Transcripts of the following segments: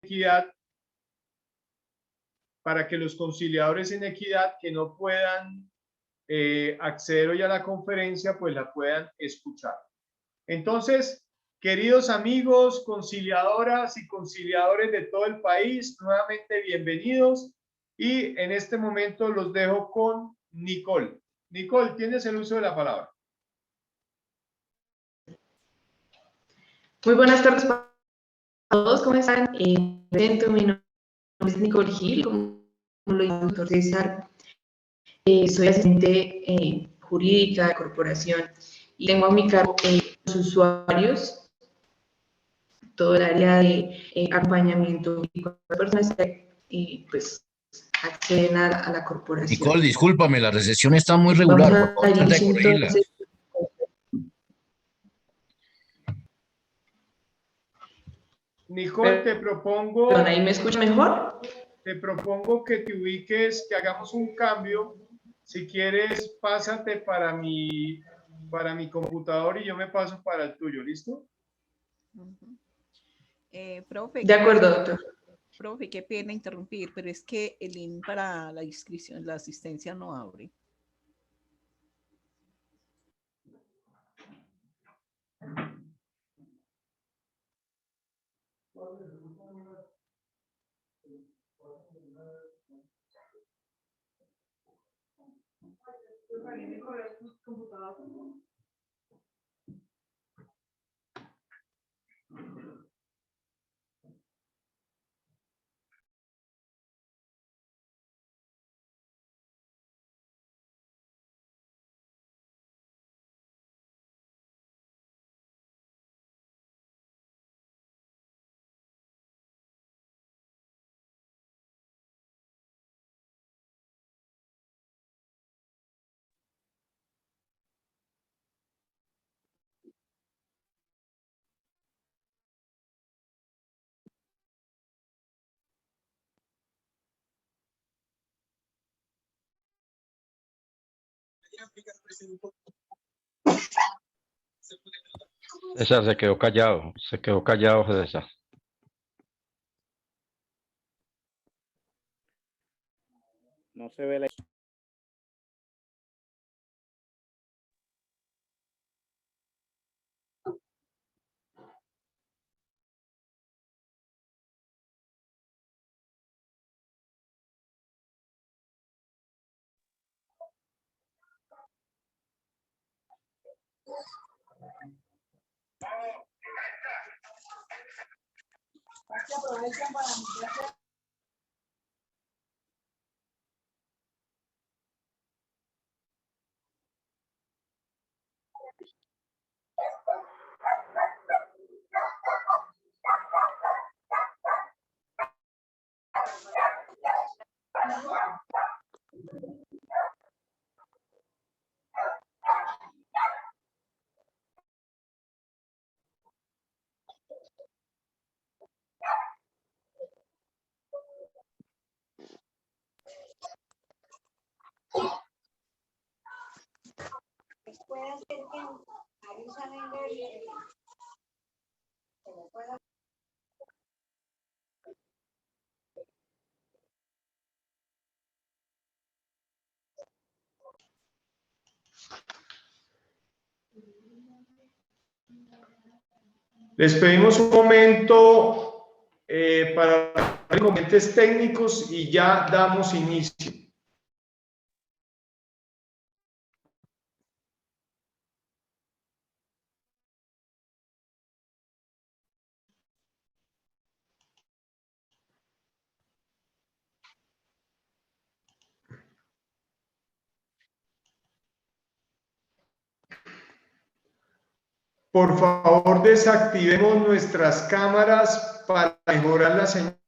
equidad, para que los conciliadores en equidad que no puedan acceder hoy a la conferencia, pues la puedan escuchar. Entonces, queridos amigos, conciliadoras y conciliadores de todo el país, nuevamente bienvenidos. Y en este momento los dejo con Nicole. Nicole, tienes el uso de la palabra. Muy buenas tardes para todos, ¿cómo están? Mi nombre es Nicole Gil, como lo dijo el doctor César. Soy asistente jurídica de corporación y tengo a mi cargo los usuarios, todo el área de acompañamiento y con las personas que pues acceden a la corporación. Nicole, discúlpame, la recepción está muy regular, por favor, trata de corregirla. Entonces, Nicole, te propongo... Perdón, ¿ahí me escucha mejor? Te propongo que te ubiques, que hagamos un cambio. Si quieres, pásate para mi computador y yo me paso para el tuyo, ¿listo? Profe, De acuerdo, doctor. Profe, qué pena interrumpir, pero es que el link para la inscripción, la asistencia no abre. César se quedó callado, César. No se ve la... Puede ser que hay un examen de... Les pedimos un momento para inconvenientes técnicos y ya damos inicio. Por favor, desactivemos nuestras cámaras para mejorar la señal.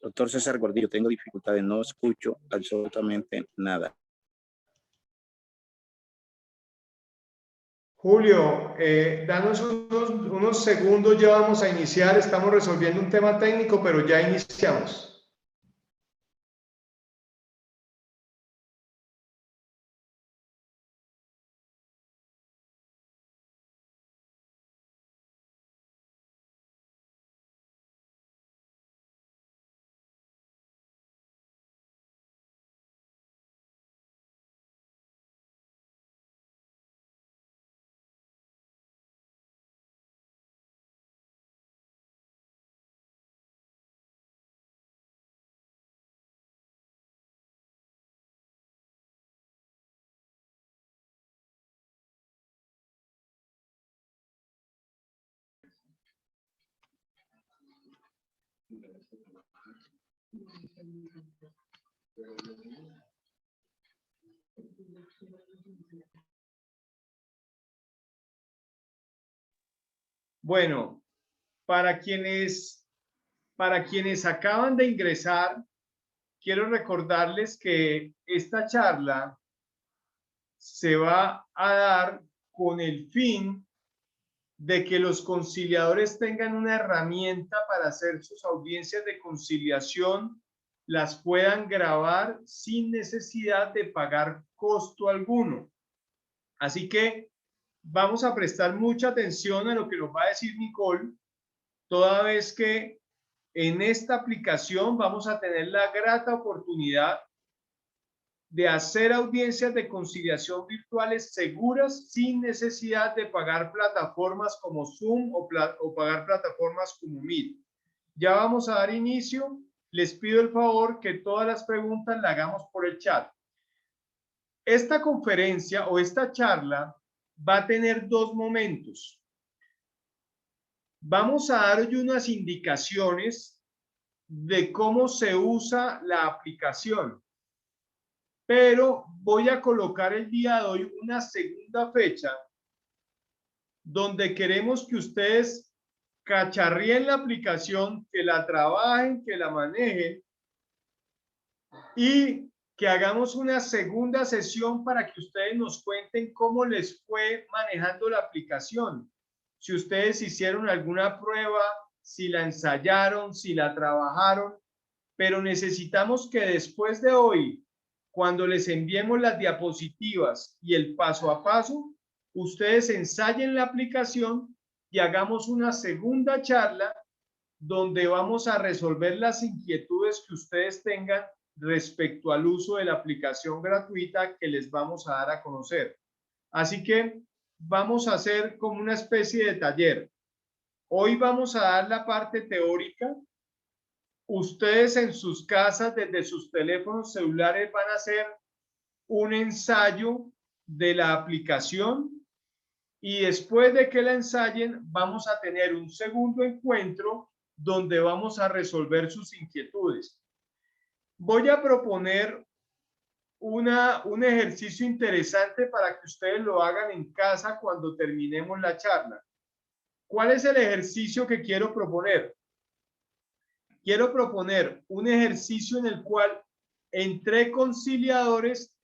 Doctor César Gordillo, tengo dificultades, no escucho absolutamente nada. Julio, danos unos segundos, ya vamos a iniciar, estamos resolviendo un tema técnico, pero ya iniciamos. Bueno, para quienes acaban de ingresar, quiero recordarles que esta charla se va a dar con el fin de que los conciliadores tengan una herramienta para hacer sus audiencias de conciliación, las puedan grabar sin necesidad de pagar costo alguno. Así que vamos a prestar mucha atención a lo que nos va a decir Nicole, toda vez que en esta aplicación vamos a tener la grata oportunidad de hacer audiencias de conciliación virtuales seguras sin necesidad de pagar plataformas como Zoom o pagar plataformas como Meet. Ya vamos a dar inicio. Les pido el favor que todas las preguntas las hagamos por el chat. Esta conferencia o esta charla va a tener dos momentos. Vamos a dar hoy unas indicaciones de cómo se usa la aplicación. Pero voy a colocar el día de hoy una segunda fecha donde queremos que ustedes cacharríen la aplicación, que la trabajen, que la manejen y que hagamos una segunda sesión para que ustedes nos cuenten cómo les fue manejando la aplicación. Si ustedes hicieron alguna prueba, si la ensayaron, si la trabajaron, pero necesitamos que después de hoy, cuando les enviemos las diapositivas y el paso a paso, ustedes ensayen la aplicación y hagamos una segunda charla donde vamos a resolver las inquietudes que ustedes tengan respecto al uso de la aplicación gratuita que les vamos a dar a conocer. Así que vamos a hacer como una especie de taller. Hoy vamos a dar la parte teórica. Ustedes en sus casas, desde sus teléfonos celulares, van a hacer un ensayo de la aplicación y después de que la ensayen, vamos a tener un segundo encuentro donde vamos a resolver sus inquietudes. Voy a proponer un ejercicio interesante para que ustedes lo hagan en casa cuando terminemos la charla. ¿Cuál es el ejercicio que quiero proponer? Quiero proponer un ejercicio en el cual entre conciliadores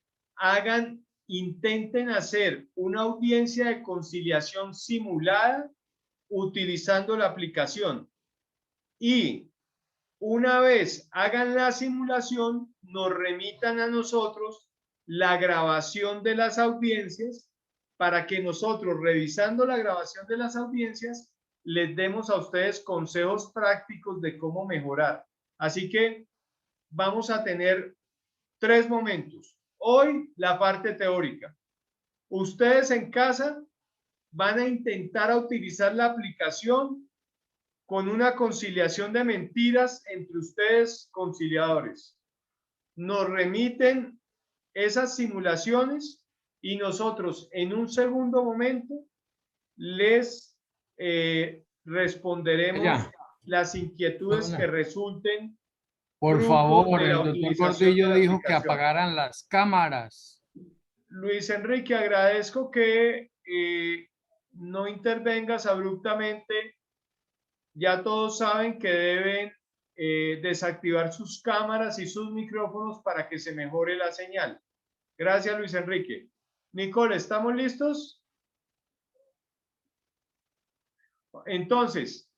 intenten hacer una audiencia de conciliación simulada utilizando la aplicación. Y una vez hagan la simulación, nos remitan a nosotros la grabación de las audiencias para que nosotros, revisando la grabación de las audiencias, les demos a ustedes consejos prácticos de cómo mejorar. Así que vamos a tener 3 momentos. Hoy, la parte teórica. Ustedes en casa van a intentar utilizar la aplicación con una conciliación de mentiras entre ustedes conciliadores. Nos remiten esas simulaciones y nosotros en un segundo momento les responderemos las inquietudes que resulten. Por favor, el doctor Gordillo dijo que apagaran las cámaras. Luis Enrique, agradezco que no intervengas abruptamente. Ya todos saben que deben desactivar sus cámaras y sus micrófonos para que se mejore la señal. Gracias, Luis Enrique. Nicole, ¿estamos listos? Entonces,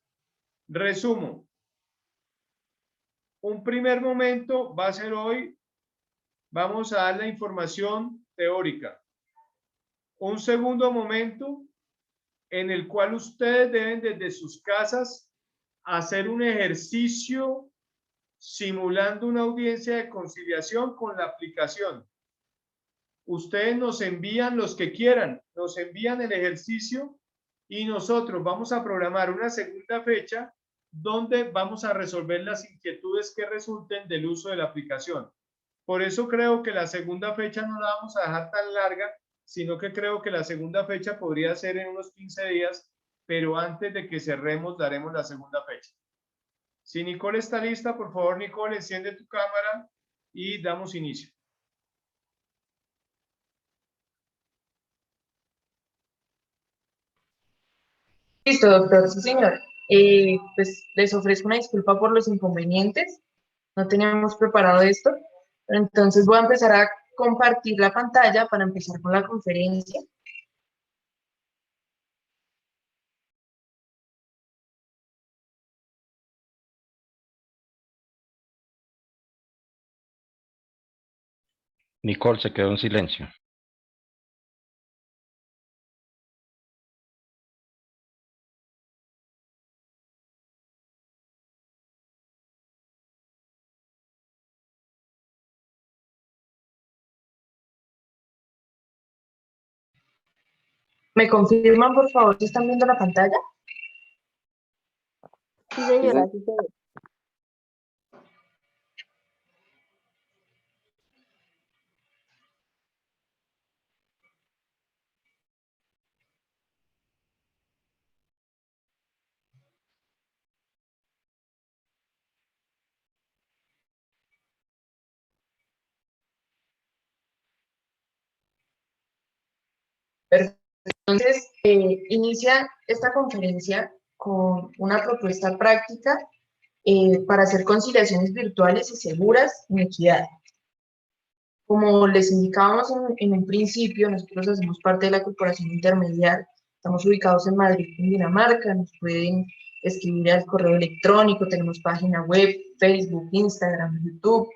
resumo. Un primer momento va a ser hoy, vamos a dar la información teórica. Un segundo momento en el cual ustedes deben desde sus casas hacer un ejercicio simulando una audiencia de conciliación con la aplicación. Ustedes nos envían los que quieran, nos envían el ejercicio y nosotros vamos a programar una segunda fecha donde vamos a resolver las inquietudes que resulten del uso de la aplicación. Por eso creo que la segunda fecha no la vamos a dejar tan larga, sino que creo que la segunda fecha podría ser en unos 15 días, pero antes de que cerremos daremos la segunda fecha. Si Nicole está lista, por favor, Nicole, enciende tu cámara y damos inicio. Listo, doctor, sí, señor. Pues les ofrezco una disculpa por los inconvenientes. No teníamos preparado esto, pero entonces voy a empezar a compartir la pantalla para empezar con la conferencia. Nicole se quedó en silencio. ¿Me confirman, por favor, si están viendo la pantalla? Sí, señora, sí se ve. Perfecto. Entonces, inicia esta conferencia con una propuesta práctica para hacer conciliaciones virtuales y seguras en equidad. Como les indicábamos en un principio, nosotros hacemos parte de la Corporación Intermediar, estamos ubicados en Madrid, Dinamarca, nos pueden escribir al correo electrónico, tenemos página web, Facebook, Instagram, YouTube,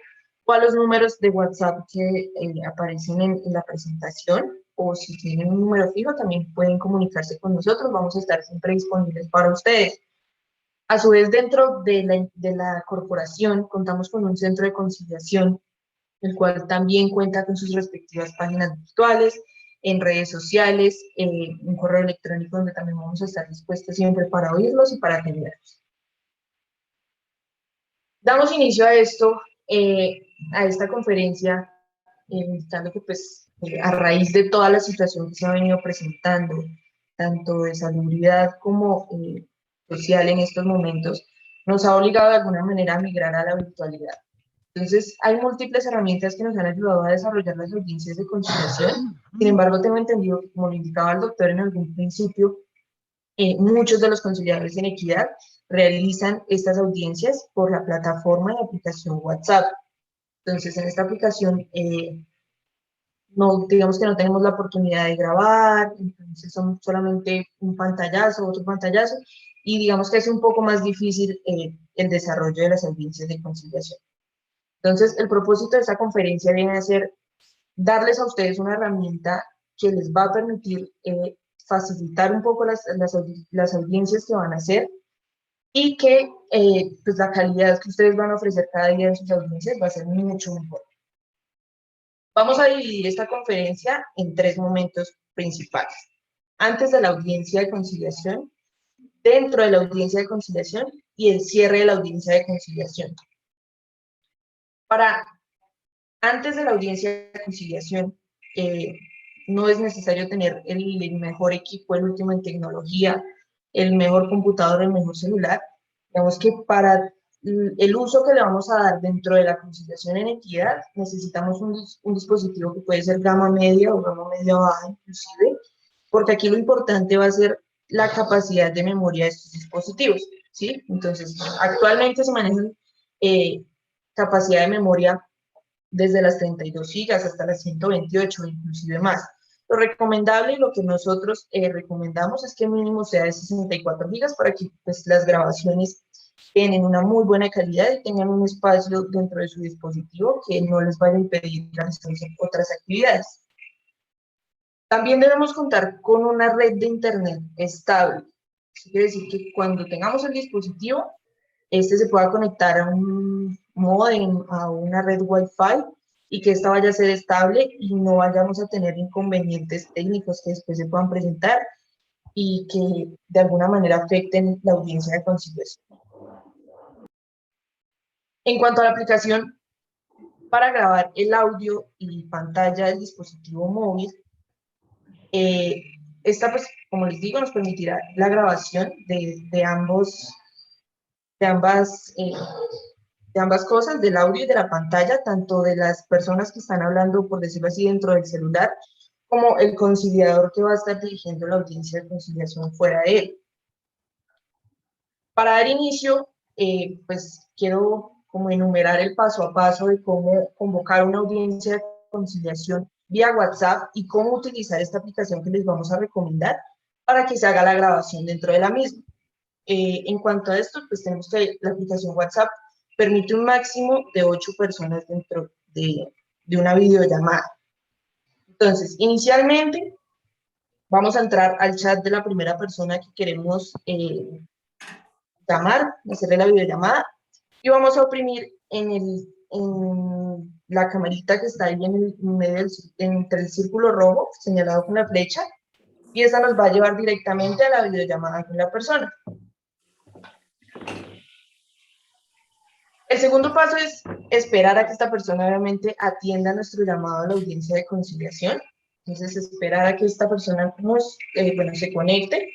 o a los números de WhatsApp que aparecen en la presentación, o si tienen un número fijo también pueden comunicarse con nosotros, vamos a estar siempre disponibles para ustedes. A su vez, dentro de la corporación contamos con un centro de conciliación, el cual también cuenta con sus respectivas páginas virtuales, en redes sociales, un correo electrónico donde también vamos a estar dispuestos siempre para oírlos y para atenderlos. Damos inicio a esto, a esta conferencia, indicando que pues a raíz de toda la situación que se ha venido presentando, tanto de salubridad como social en estos momentos, nos ha obligado de alguna manera a migrar a la virtualidad. Entonces, hay múltiples herramientas que nos han ayudado a desarrollar las audiencias de conciliación. Sin embargo, tengo entendido que, como lo indicaba el doctor en algún principio, muchos de los conciliadores en equidad realizan estas audiencias por la plataforma y aplicación WhatsApp. Entonces, en esta aplicación, no, digamos que no tenemos la oportunidad de grabar, entonces son solamente un pantallazo, otro pantallazo, y digamos que es un poco más difícil el desarrollo de las audiencias de conciliación. Entonces, el propósito de esta conferencia viene a ser darles a ustedes una herramienta que les va a permitir facilitar un poco las audiencias que van a hacer y que pues la calidad que ustedes van a ofrecer cada día en sus audiencias va a ser mucho mejor. Vamos a dividir esta conferencia en 3 momentos principales. Antes de la audiencia de conciliación, dentro de la audiencia de conciliación y el cierre de la audiencia de conciliación. Antes de la audiencia de conciliación, no es necesario tener el mejor equipo, el último en tecnología, el mejor computador, el mejor celular. Digamos que para el uso que le vamos a dar dentro de la conciliación en equidad, necesitamos un dispositivo que puede ser gama media o gama media baja inclusive, porque aquí lo importante va a ser la capacidad de memoria de estos dispositivos, ¿sí? Entonces, actualmente se manejan capacidad de memoria desde las 32 gigas hasta las 128, inclusive más. Lo recomendable y lo que nosotros recomendamos es que mínimo sea de 64 gigas para que pues, las grabaciones tienen una muy buena calidad y tengan un espacio dentro de su dispositivo que no les vaya a impedir realizar otras actividades. También debemos contar con una red de internet estable. Eso quiere decir que cuando tengamos el dispositivo, este se pueda conectar a un módem, a una red Wi-Fi, y que esta vaya a ser estable y no vayamos a tener inconvenientes técnicos que después se puedan presentar y que de alguna manera afecten la audiencia de conciliación. En cuanto a la aplicación para grabar el audio y pantalla del dispositivo móvil, esta, pues, como les digo, nos permitirá la grabación de ambas cosas, del audio y de la pantalla, tanto de las personas que están hablando, por decirlo así, dentro del celular, como el conciliador que va a estar dirigiendo la audiencia de conciliación fuera de él. Para dar inicio, pues quiero como enumerar el paso a paso de cómo convocar una audiencia de conciliación vía WhatsApp y cómo utilizar esta aplicación que les vamos a recomendar para que se haga la grabación dentro de la misma. En cuanto a esto, pues tenemos que la aplicación WhatsApp permite un máximo de 8 personas dentro de una videollamada. Entonces, inicialmente, vamos a entrar al chat de la primera persona que queremos llamar, hacerle la videollamada, y vamos a oprimir en la camarita que está ahí en el medio entre el círculo rojo señalado con la flecha, y esa nos va a llevar directamente a la videollamada con la persona. El segundo paso es esperar a que esta persona obviamente atienda nuestro llamado a la audiencia de conciliación. Entonces, esperar a que esta persona se conecte.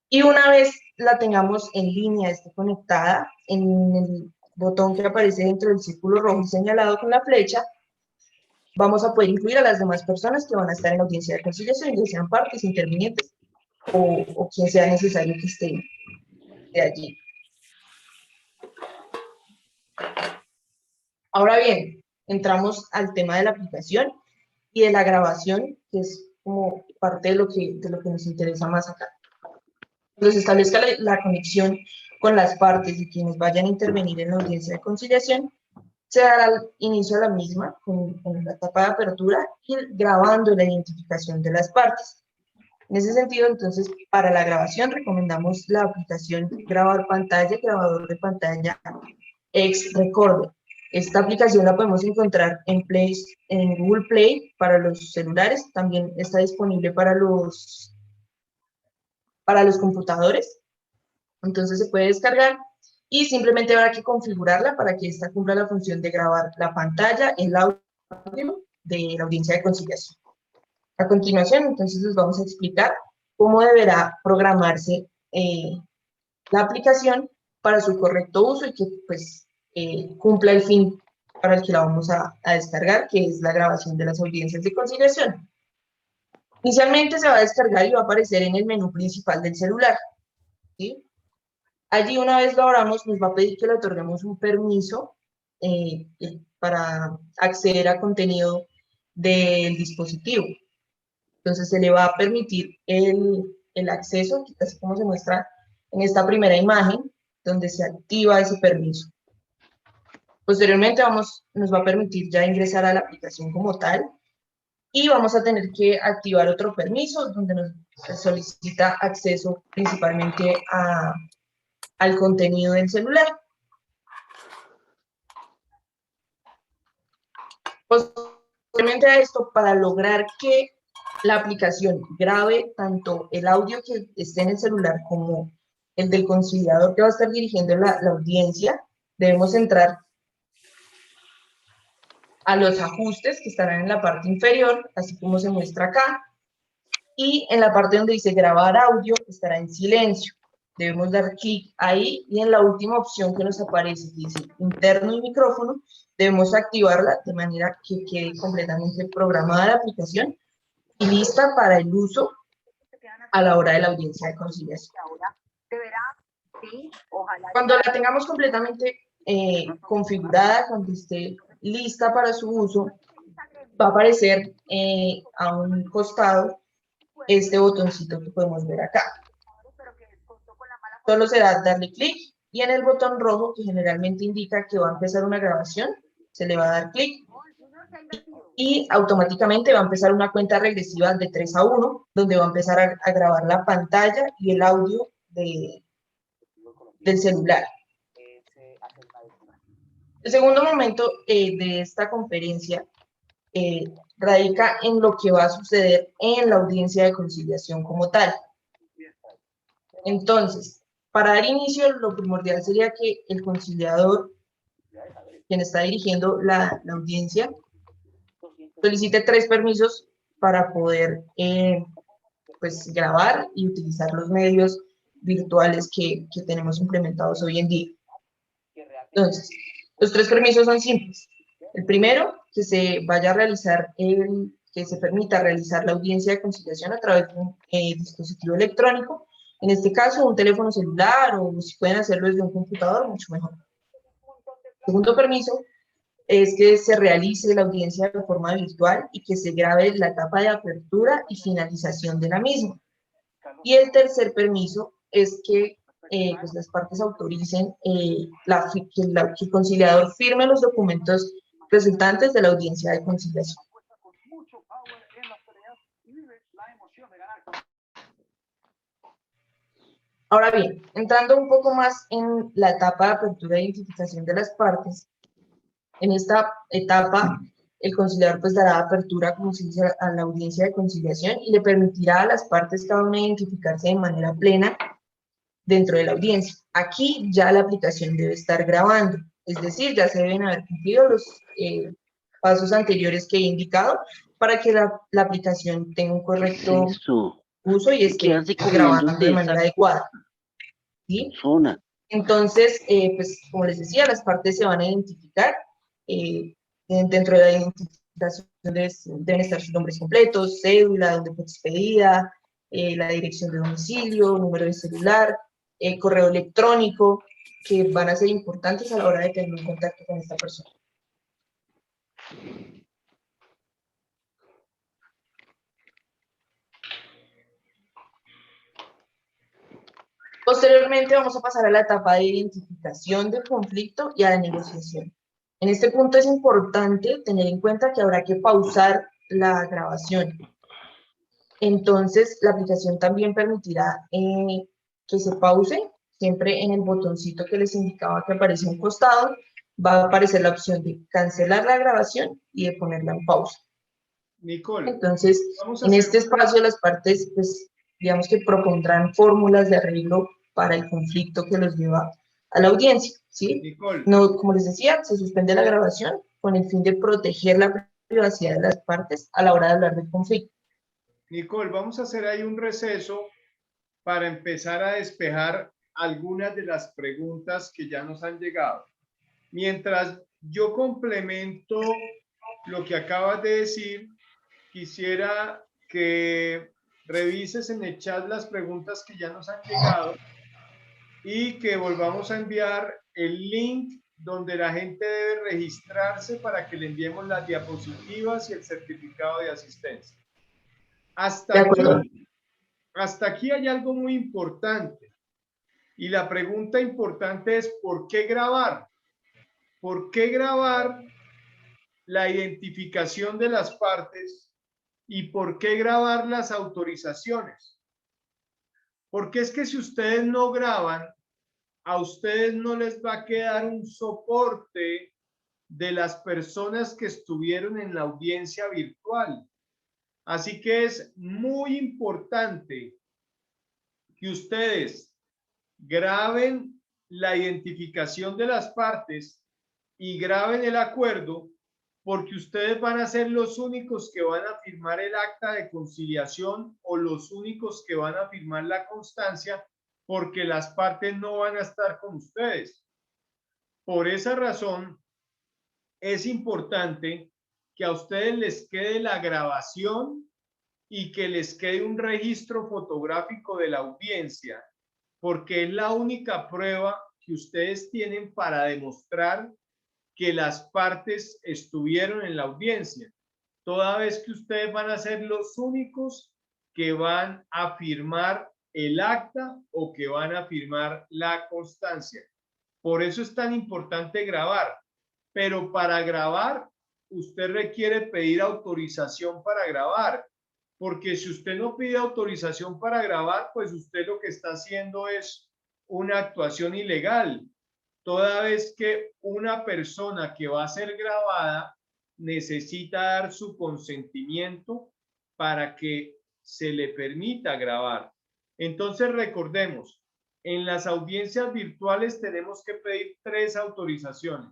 Y una vez la tengamos en línea, esté conectada, en el botón que aparece dentro del círculo rojo señalado con la flecha, vamos a poder incluir a las demás personas que van a estar en la audiencia de conciliación, ya sean partes, intervinientes o quien sea necesario que esté de allí. Ahora bien, entramos al tema de la aplicación y de la grabación, que es como parte de lo que nos interesa más acá. Cuando se establezca la conexión con las partes y quienes vayan a intervenir en la audiencia de conciliación, se dará inicio a la misma con la etapa de apertura y grabando la identificación de las partes. En ese sentido, entonces, para la grabación recomendamos la aplicación Grabador de pantalla X-Recorder. Esta aplicación la podemos encontrar en Google Play para los celulares, también está disponible para los computadores, entonces se puede descargar y simplemente habrá que configurarla para que esta cumpla la función de grabar la pantalla, el audio de la audiencia de conciliación. A continuación, entonces les vamos a explicar cómo deberá programarse la aplicación para su correcto uso y que pues cumpla el fin para el que la vamos a descargar, que es la grabación de las audiencias de conciliación. Inicialmente se va a descargar y va a aparecer en el menú principal del celular, ¿sí? Allí, una vez lo abramos, nos va a pedir que le otorguemos un permiso para acceder a contenido del dispositivo. Entonces, se le va a permitir el acceso, así como se muestra en esta primera imagen, donde se activa ese permiso. Posteriormente, nos va a permitir ya ingresar a la aplicación como tal, y vamos a tener que activar otro permiso, donde nos solicita acceso principalmente al contenido del celular. Posteriormente a esto, para lograr que la aplicación grabe tanto el audio que esté en el celular como el del conciliador que va a estar dirigiendo la audiencia, debemos entrar a los ajustes que estarán en la parte inferior, así como se muestra acá, y en la parte donde dice grabar audio estará en silencio. Debemos dar clic ahí y en la última opción que nos aparece, que dice interno y micrófono, debemos activarla de manera que quede completamente programada la aplicación y lista para el uso a la hora de la audiencia de conciliación. Cuando la tengamos completamente configurada, cuando esté lista para su uso, va a aparecer a un costado este botoncito que podemos ver acá. Solo será darle clic y en el botón rojo, que generalmente indica que va a empezar una grabación, se le va a dar clic y automáticamente va a empezar una cuenta regresiva de 3 a 1, donde va a empezar a grabar la pantalla y el audio del celular. El segundo momento de esta conferencia radica en lo que va a suceder en la audiencia de conciliación como tal. Entonces, para dar inicio, lo primordial sería que el conciliador, quien está dirigiendo la audiencia, solicite 3 permisos para poder pues, grabar y utilizar los medios virtuales que tenemos implementados hoy en día. Entonces, los 3 permisos son simples. El primero, que se vaya a realizar que se permita realizar la audiencia de conciliación a través de un dispositivo electrónico, en este caso un teléfono celular, o si pueden hacerlo desde un computador, mucho mejor. El segundo permiso es que se realice la audiencia de forma virtual y que se grabe la etapa de apertura y finalización de la misma. Y el tercer permiso es que pues las partes autoricen que el conciliador firme los documentos resultantes de la audiencia de conciliación. Ahora bien, entrando un poco más en la etapa de apertura e identificación de las partes, en esta etapa el conciliador pues dará apertura, como se dice, a la audiencia de conciliación y le permitirá a las partes cada una identificarse de manera plena dentro de la audiencia. Aquí ya la aplicación debe estar grabando, es decir, ya se deben haber cumplido los pasos anteriores que he indicado para que la aplicación tenga un correcto uso y esté grabando de manera adecuada. ¿Sí? Entonces, pues como les decía, las partes se van a identificar. Dentro de la identificación deben estar sus nombres completos, cédula, donde fue expedida, la dirección de domicilio, número de celular, correo electrónico, que van a ser importantes a la hora de tener un contacto con esta persona. Posteriormente vamos a pasar a la etapa de identificación del conflicto y a la negociación. En este punto es importante tener en cuenta que habrá que pausar la grabación. Entonces, la aplicación también permitirá que se pause, siempre en el botoncito que les indicaba que aparece a un costado, va a aparecer la opción de cancelar la grabación y de ponerla en pausa. Nicole, entonces, en este espacio las partes, pues, digamos que propondrán fórmulas de arreglo para el conflicto que los lleva a la audiencia, ¿sí? Nicole. No, como les decía, se suspende la grabación con el fin de proteger la privacidad de las partes a la hora de hablar del conflicto. Nicole, vamos a hacer ahí un receso para empezar a despejar algunas de las preguntas que ya nos han llegado. Mientras yo complemento lo que acabas de decir, quisiera que revises en el chat las preguntas que ya nos han llegado y que volvamos a enviar el link donde la gente debe registrarse para que le enviemos las diapositivas y el certificado de asistencia. Hasta aquí hay algo muy importante. Y la pregunta importante es, ¿por qué grabar? ¿Por qué grabar la identificación de las partes y por qué grabar las autorizaciones? Porque es que si ustedes no graban, a ustedes no les va a quedar un soporte de las personas que estuvieron en la audiencia virtual. Así que es muy importante que ustedes graben la identificación de las partes y graben el acuerdo, porque ustedes van a ser los únicos que van a firmar el acta de conciliación o los únicos que van a firmar la constancia, porque las partes no van a estar con ustedes. Por esa razón, es importante que a ustedes les quede la grabación y que les quede un registro fotográfico de la audiencia, porque es la única prueba que ustedes tienen para demostrar que las partes estuvieron en la audiencia, toda vez que ustedes van a ser los únicos que van a firmar el acta o que van a firmar la constancia. Por eso es tan importante grabar, pero para grabar usted requiere pedir autorización para grabar, porque si usted no pide autorización para grabar, pues usted lo que está haciendo es una actuación ilegal, toda vez que una persona que va a ser grabada necesita dar su consentimiento para que se le permita grabar. Entonces recordemos, en las audiencias virtuales tenemos que pedir 3 autorizaciones.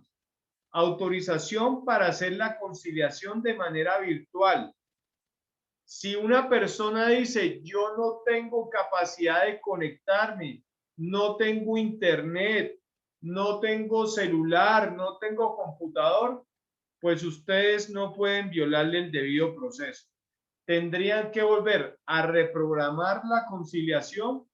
Autorización para hacer la conciliación de manera virtual. Si una persona dice, yo no tengo capacidad de conectarme, no tengo internet, no tengo celular, no tengo computador, pues ustedes no pueden violarle el debido proceso. Tendrían que volver a reprogramar la conciliación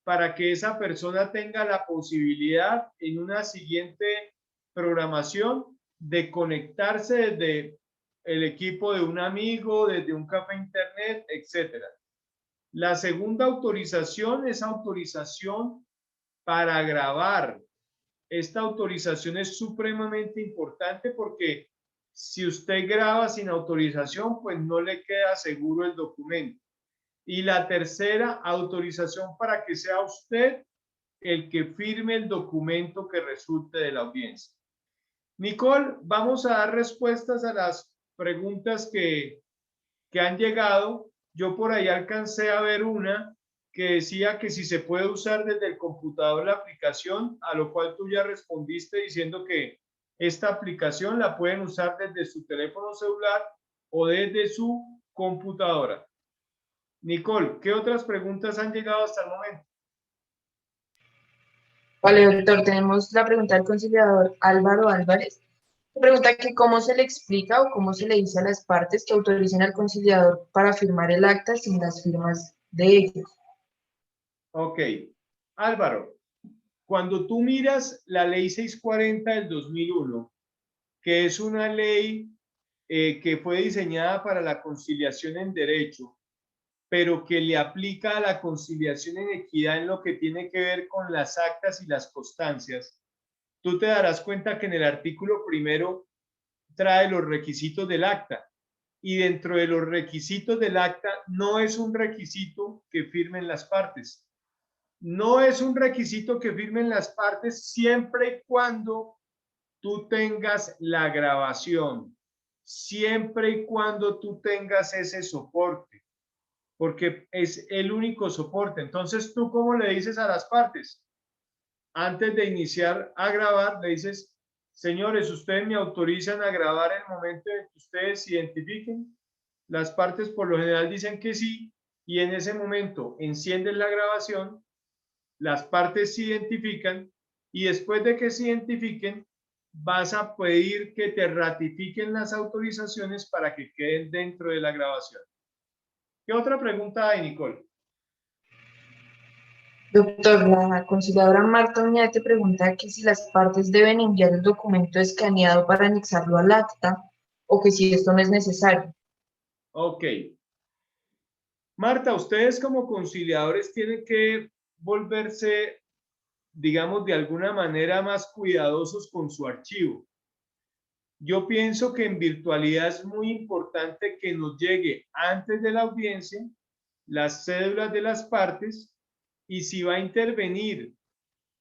para que esa persona tenga la posibilidad en una siguiente programación de conectarse desde el equipo de un amigo, desde un café internet, etc. La segunda autorización es autorización para grabar. Esta autorización es supremamente importante porque si usted graba sin autorización, pues no le queda seguro el documento. Y la tercera, autorización para que sea usted el que firme el documento que resulte de la audiencia. Nicole, vamos a dar respuestas a las preguntas que han llegado. Yo por ahí alcancé a ver una que decía que si se puede usar desde el computador la aplicación, a lo cual tú ya respondiste diciendo que esta aplicación la pueden usar desde su teléfono celular o desde su computadora. Nicole, ¿qué otras preguntas han llegado hasta el momento? Vale, doctor, tenemos la pregunta del conciliador Álvaro Álvarez. Pregunta que cómo se le explica o cómo se le dice a las partes que autoricen al conciliador para firmar el acta sin las firmas de ellos. Ok. Álvaro, cuando tú miras la ley 640 del 2001, que es una ley que fue diseñada para la conciliación en derecho, pero que le aplica a la conciliación en equidad en lo que tiene que ver con las actas y las constancias, tú te darás cuenta que en el artículo primero trae los requisitos del acta. Y dentro de los requisitos del acta no es un requisito que firmen las partes. No es un requisito que firmen las partes siempre y cuando tú tengas la grabación, siempre y cuando tú tengas ese soporte, porque es el único soporte. Entonces, ¿tú cómo le dices a las partes? Antes de iniciar a grabar, le dices, señores, ustedes me autorizan a grabar el momento en que ustedes se identifiquen. Las partes por lo general dicen que sí, y en ese momento encienden la grabación, las partes se identifican, y después de que se identifiquen, vas a pedir que te ratifiquen las autorizaciones para que queden dentro de la grabación. ¿Qué otra pregunta hay, Nicole? Doctor, la conciliadora Marta Oñate pregunta que si las partes deben enviar el documento escaneado para anexarlo al acta o que si esto no es necesario. Ok. Marta, ustedes como conciliadores tienen que volverse, digamos, de alguna manera más cuidadosos con su archivo. Yo pienso que en virtualidad es muy importante que nos llegue antes de la audiencia las cédulas de las partes, y si va a intervenir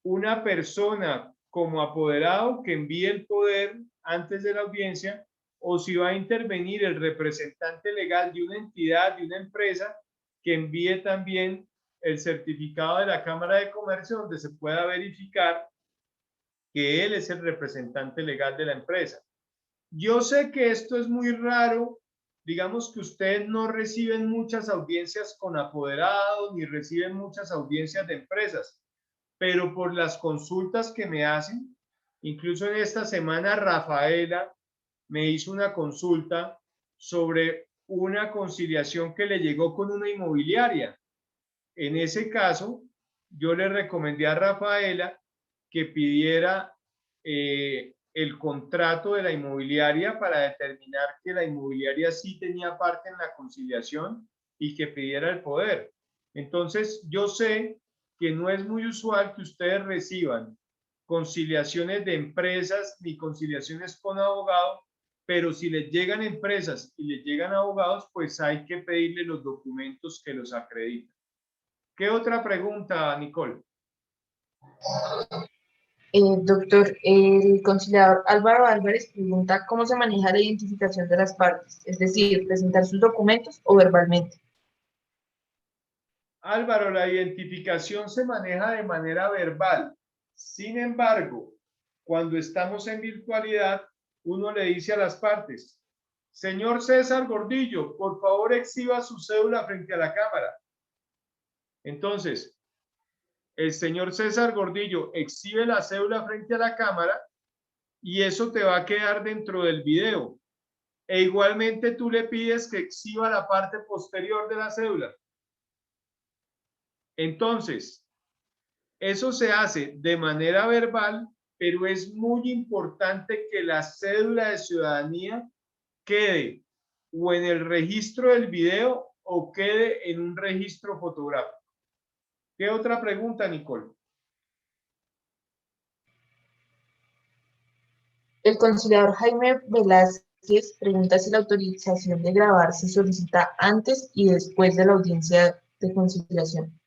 una persona como apoderado, que envíe el poder antes de la audiencia, o si va a intervenir el representante legal de una entidad, de una empresa, que envíe también el certificado de la Cámara de Comercio donde se pueda verificar que él es el representante legal de la empresa. Yo sé que esto es muy raro, digamos que ustedes no reciben muchas audiencias con apoderados ni reciben muchas audiencias de empresas, pero por las consultas que me hacen, incluso en esta semana Rafaela me hizo una consulta sobre una conciliación que le llegó con una inmobiliaria. En ese caso, yo le recomendé a Rafaela que pidiera el contrato de la inmobiliaria para determinar que la inmobiliaria sí tenía parte en la conciliación y que pidiera el poder. Entonces, yo sé que no es muy usual que ustedes reciban conciliaciones de empresas ni conciliaciones con abogados, pero si les llegan empresas y les llegan abogados, pues hay que pedirle los documentos que los acreditan. ¿Qué otra pregunta, Nicole? Doctor, el conciliador Álvaro Álvarez pregunta cómo se maneja la identificación de las partes, es decir, presentar sus documentos o verbalmente. Álvaro, la identificación se maneja de manera verbal. Sin embargo, cuando estamos en virtualidad, uno le dice a las partes, señor César Gordillo, por favor exhiba su cédula frente a la cámara. Entonces, el señor César Gordillo exhibe la cédula frente a la cámara y eso te va a quedar dentro del video. E igualmente tú le pides que exhiba la parte posterior de la cédula. Entonces, eso se hace de manera verbal, pero es muy importante que la cédula de ciudadanía quede o en el registro del video o quede en un registro fotográfico. ¿Qué otra pregunta, Nicole? El conciliador Jaime Velázquez pregunta si la autorización de grabar se solicita antes y después de la audiencia de conciliación.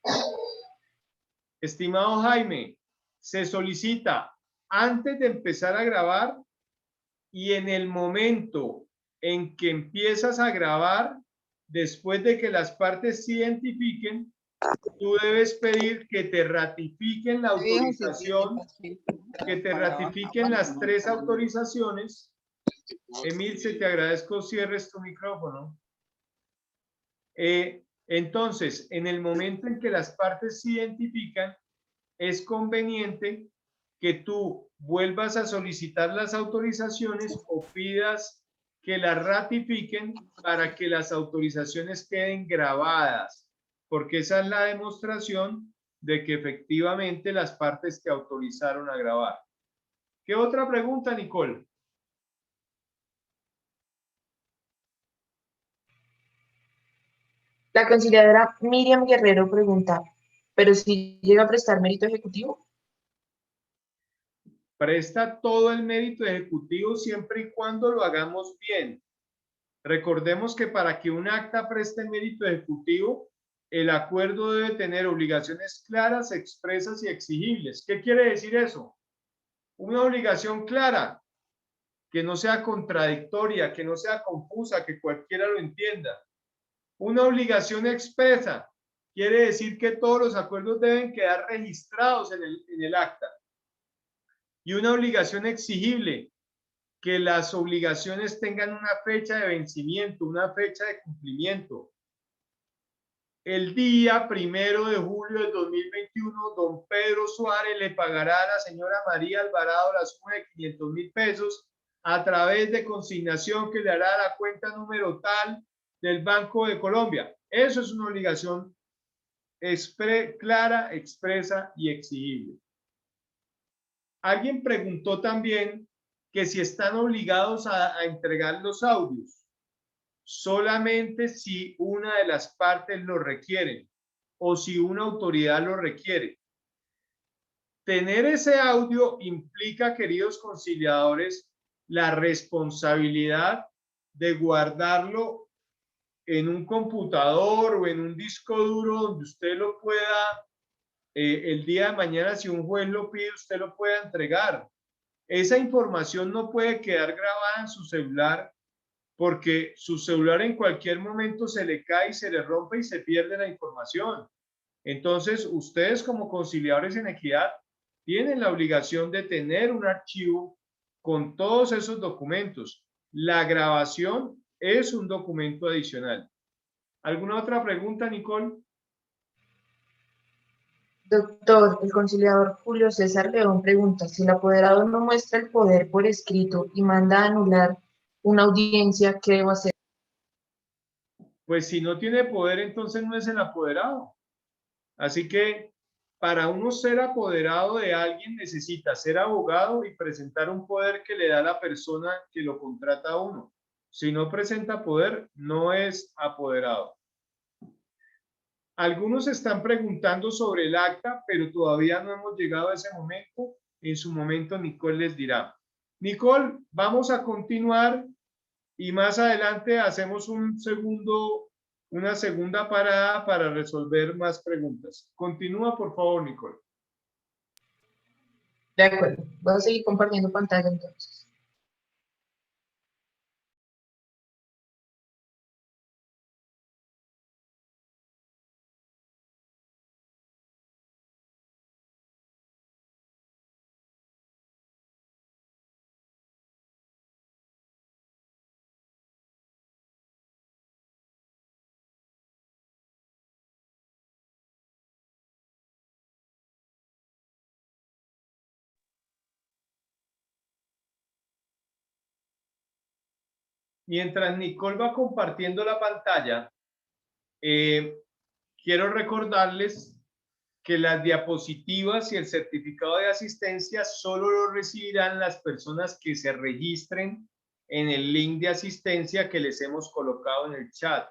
Estimado Jaime, se solicita antes de empezar a grabar y en el momento en que empiezas a grabar, después de que las partes se identifiquen, tú debes pedir que te ratifiquen la autorización, que te ratifiquen las 3 autorizaciones. Emilce, te agradezco, cierres tu micrófono. Entonces, en el momento en que las partes se identifican, es conveniente que tú vuelvas a solicitar las autorizaciones o pidas que las ratifiquen para que las autorizaciones queden grabadas, porque esa es la demostración de que efectivamente las partes te autorizaron a grabar. ¿Qué otra pregunta, Nicole? La conciliadora Miriam Guerrero pregunta, ¿pero si llega a prestar mérito ejecutivo? Presta todo el mérito ejecutivo siempre y cuando lo hagamos bien. Recordemos que para que un acta preste mérito ejecutivo, el acuerdo debe tener obligaciones claras, expresas y exigibles. ¿Qué quiere decir eso? Una obligación clara, que no sea contradictoria, que no sea confusa, que cualquiera lo entienda. Una obligación expresa quiere decir que todos los acuerdos deben quedar registrados en el acta. Y una obligación exigible, que las obligaciones tengan una fecha de vencimiento, una fecha de cumplimiento. El día 1 de julio de 2021, don Pedro Suárez le pagará a la señora María Alvarado la suma de 500,000 pesos a través de consignación que le hará a la cuenta número tal del Banco de Colombia. Eso es una obligación clara, expresa y exigible. Alguien preguntó también que si están obligados a entregar los audios. Solamente si una de las partes lo requiere o si una autoridad lo requiere. Tener ese audio implica, queridos conciliadores, la responsabilidad de guardarlo en un computador o en un disco duro donde usted lo pueda, el día de mañana, si un juez lo pide, usted lo pueda entregar. Esa información no puede quedar grabada en su celular, porque su celular en cualquier momento se le cae, se le rompe y se pierde la información. Entonces, ustedes como conciliadores en equidad tienen la obligación de tener un archivo con todos esos documentos. La grabación es un documento adicional. ¿Alguna otra pregunta, Nicole? Doctor, el conciliador Julio César León pregunta, si el apoderado no muestra el poder por escrito y manda a anular una audiencia, ¿qué debo hacer? Pues si no tiene poder, entonces no es el apoderado. Así que para uno ser apoderado de alguien necesita ser abogado y presentar un poder que le da la persona que lo contrata a uno. Si no presenta poder, no es apoderado. Algunos están preguntando sobre el acta, pero todavía no hemos llegado a ese momento. En su momento Nicole les dirá. Nicole, vamos a continuar y más adelante hacemos una segunda parada para resolver más preguntas. Continúa, por favor, Nicole. De acuerdo, voy a seguir compartiendo pantalla entonces. Mientras Nicole va compartiendo la pantalla, quiero recordarles que las diapositivas y el certificado de asistencia solo lo recibirán las personas que se registren en el link de asistencia que les hemos colocado en el chat.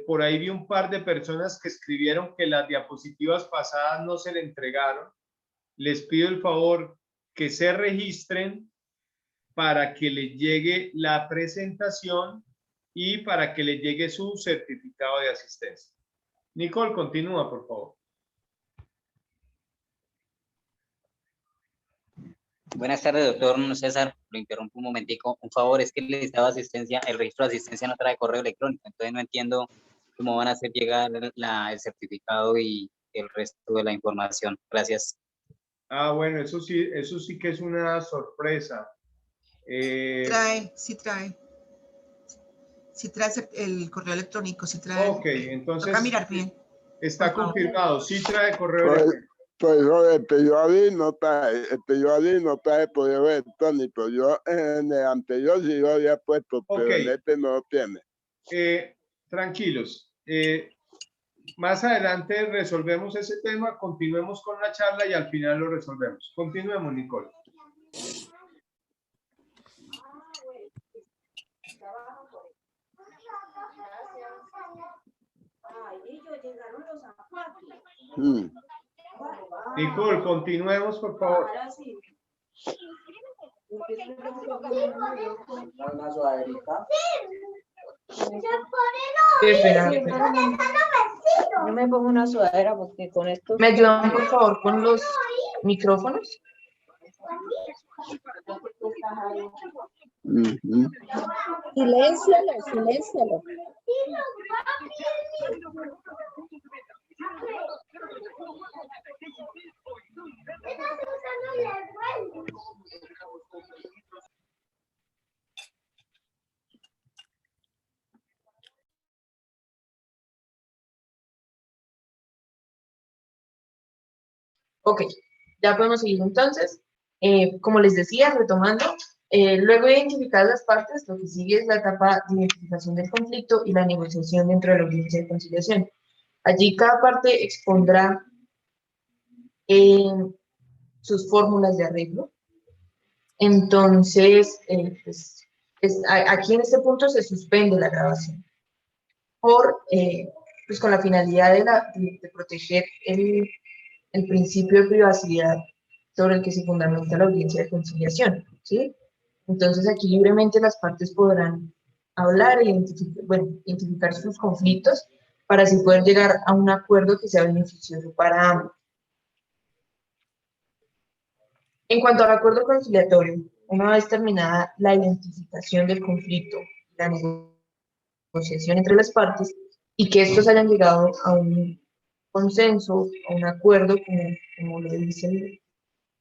Por ahí vi un par de personas que escribieron que las diapositivas pasadas no se le entregaron. Les pido el favor que se registren para que les llegue la presentación y para que les llegue su certificado de asistencia. Nicole, continúa, por favor. Buenas tardes, doctor César. Lo interrumpo un momentico. Un favor, es que el listado de asistencia, el registro de asistencia no trae correo electrónico, entonces no entiendo cómo van a hacer llegar el certificado y el resto de la información. Gracias. Ah, bueno, eso sí que es una sorpresa. Sí trae el correo electrónico, sí trae. Ok, entonces toca mirar bien. Está confirmado, sí trae correo electrónico. Pues el periódico no trae correo electrónico. Yo en el anterior sí lo había puesto, pero en este no lo tiene. Tranquilos. Más adelante resolvemos ese tema, continuemos con la charla y al final lo resolvemos. Continuemos, Nicole. Nicole, continuemos, por favor. Yo me pongo una sudadera porque con esto... ¿Me ayudan, por favor, con los micrófonos? Siléncialo, siléncialo. Ok, ya podemos seguir entonces. Como les decía, retomando, luego de identificar las partes, lo que sigue es la etapa de identificación del conflicto y la negociación dentro de la audiencia de conciliación. Allí cada parte expondrá sus fórmulas de arreglo. Entonces, aquí en este punto se suspende la grabación con la finalidad de proteger el principio de privacidad sobre el que se fundamenta la audiencia de conciliación, ¿sí? Entonces aquí libremente las partes podrán hablar e identificar sus conflictos para así poder llegar a un acuerdo que sea beneficioso para ambos. En cuanto al acuerdo conciliatorio, una vez terminada la identificación del conflicto, la negociación entre las partes y que estos hayan llegado a un consenso, a un acuerdo, como lo dice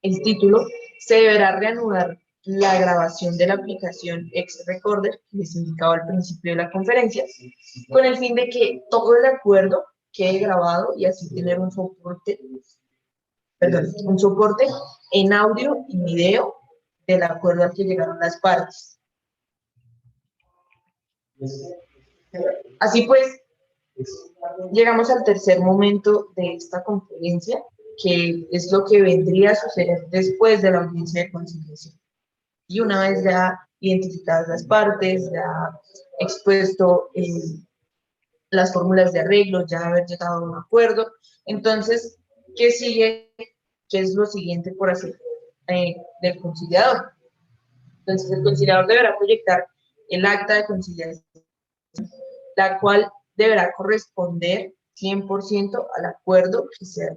el título, se deberá reanudar la grabación de la aplicación X-Recorder, que les indicaba al principio de la conferencia, con el fin de que todo el acuerdo quede grabado y así tener un soporte en audio y video del acuerdo al que llegaron las partes. Así pues, Llegamos al tercer momento de esta conferencia, que es lo que vendría a suceder después de la audiencia de conciliación. Y una vez ya identificadas las partes, ya expuesto las fórmulas de arreglo, ya haber llegado a un acuerdo, entonces, ¿qué sigue? ¿Qué es lo siguiente por hacer del conciliador? Entonces, el conciliador deberá proyectar el acta de conciliación, la cual deberá corresponder 100% al acuerdo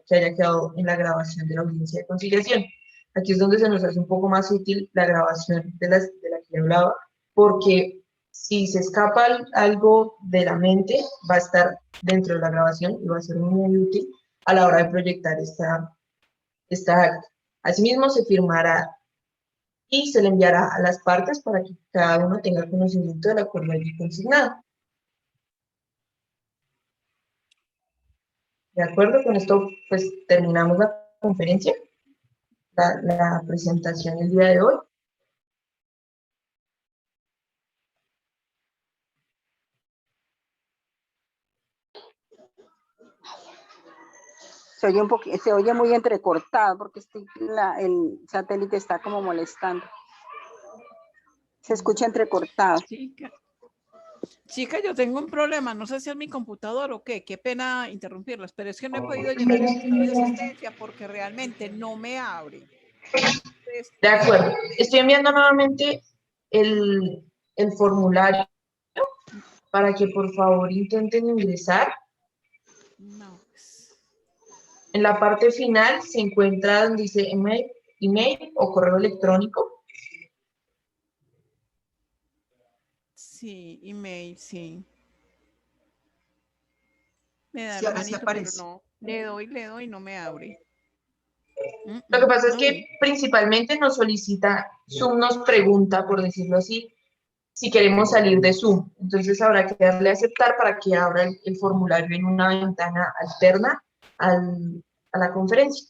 que haya quedado en la grabación de la audiencia de conciliación. Aquí es donde se nos hace un poco más útil la grabación de la que hablaba, porque si se escapa algo de la mente, va a estar dentro de la grabación y va a ser muy útil a la hora de proyectar esta acta. Asimismo, se firmará y se le enviará a las partes para que cada uno tenga conocimiento del acuerdo allí consignado. ¿De acuerdo? Con esto, pues, terminamos la conferencia, la presentación el día de hoy. Se oye muy entrecortado porque el satélite está como molestando. Se escucha entrecortado. Chica, yo tengo un problema, no sé si es mi computador o qué pena interrumpirlas, pero es que no he podido llenar el estado de asistencia porque realmente no me abre. Entonces, de acuerdo, estoy enviando nuevamente el formulario para que por favor intenten ingresar. No. En la parte final se encuentra donde dice email o correo electrónico. Sí, email, sí. Me da Sí, la ahora sí manito, aparece. pero no. Le doy, no me abre. Lo que pasa es que principalmente nos solicita, Zoom nos pregunta, por decirlo así, si queremos salir de Zoom. Entonces habrá que darle a aceptar para que abra el formulario en una ventana alterna a la conferencia.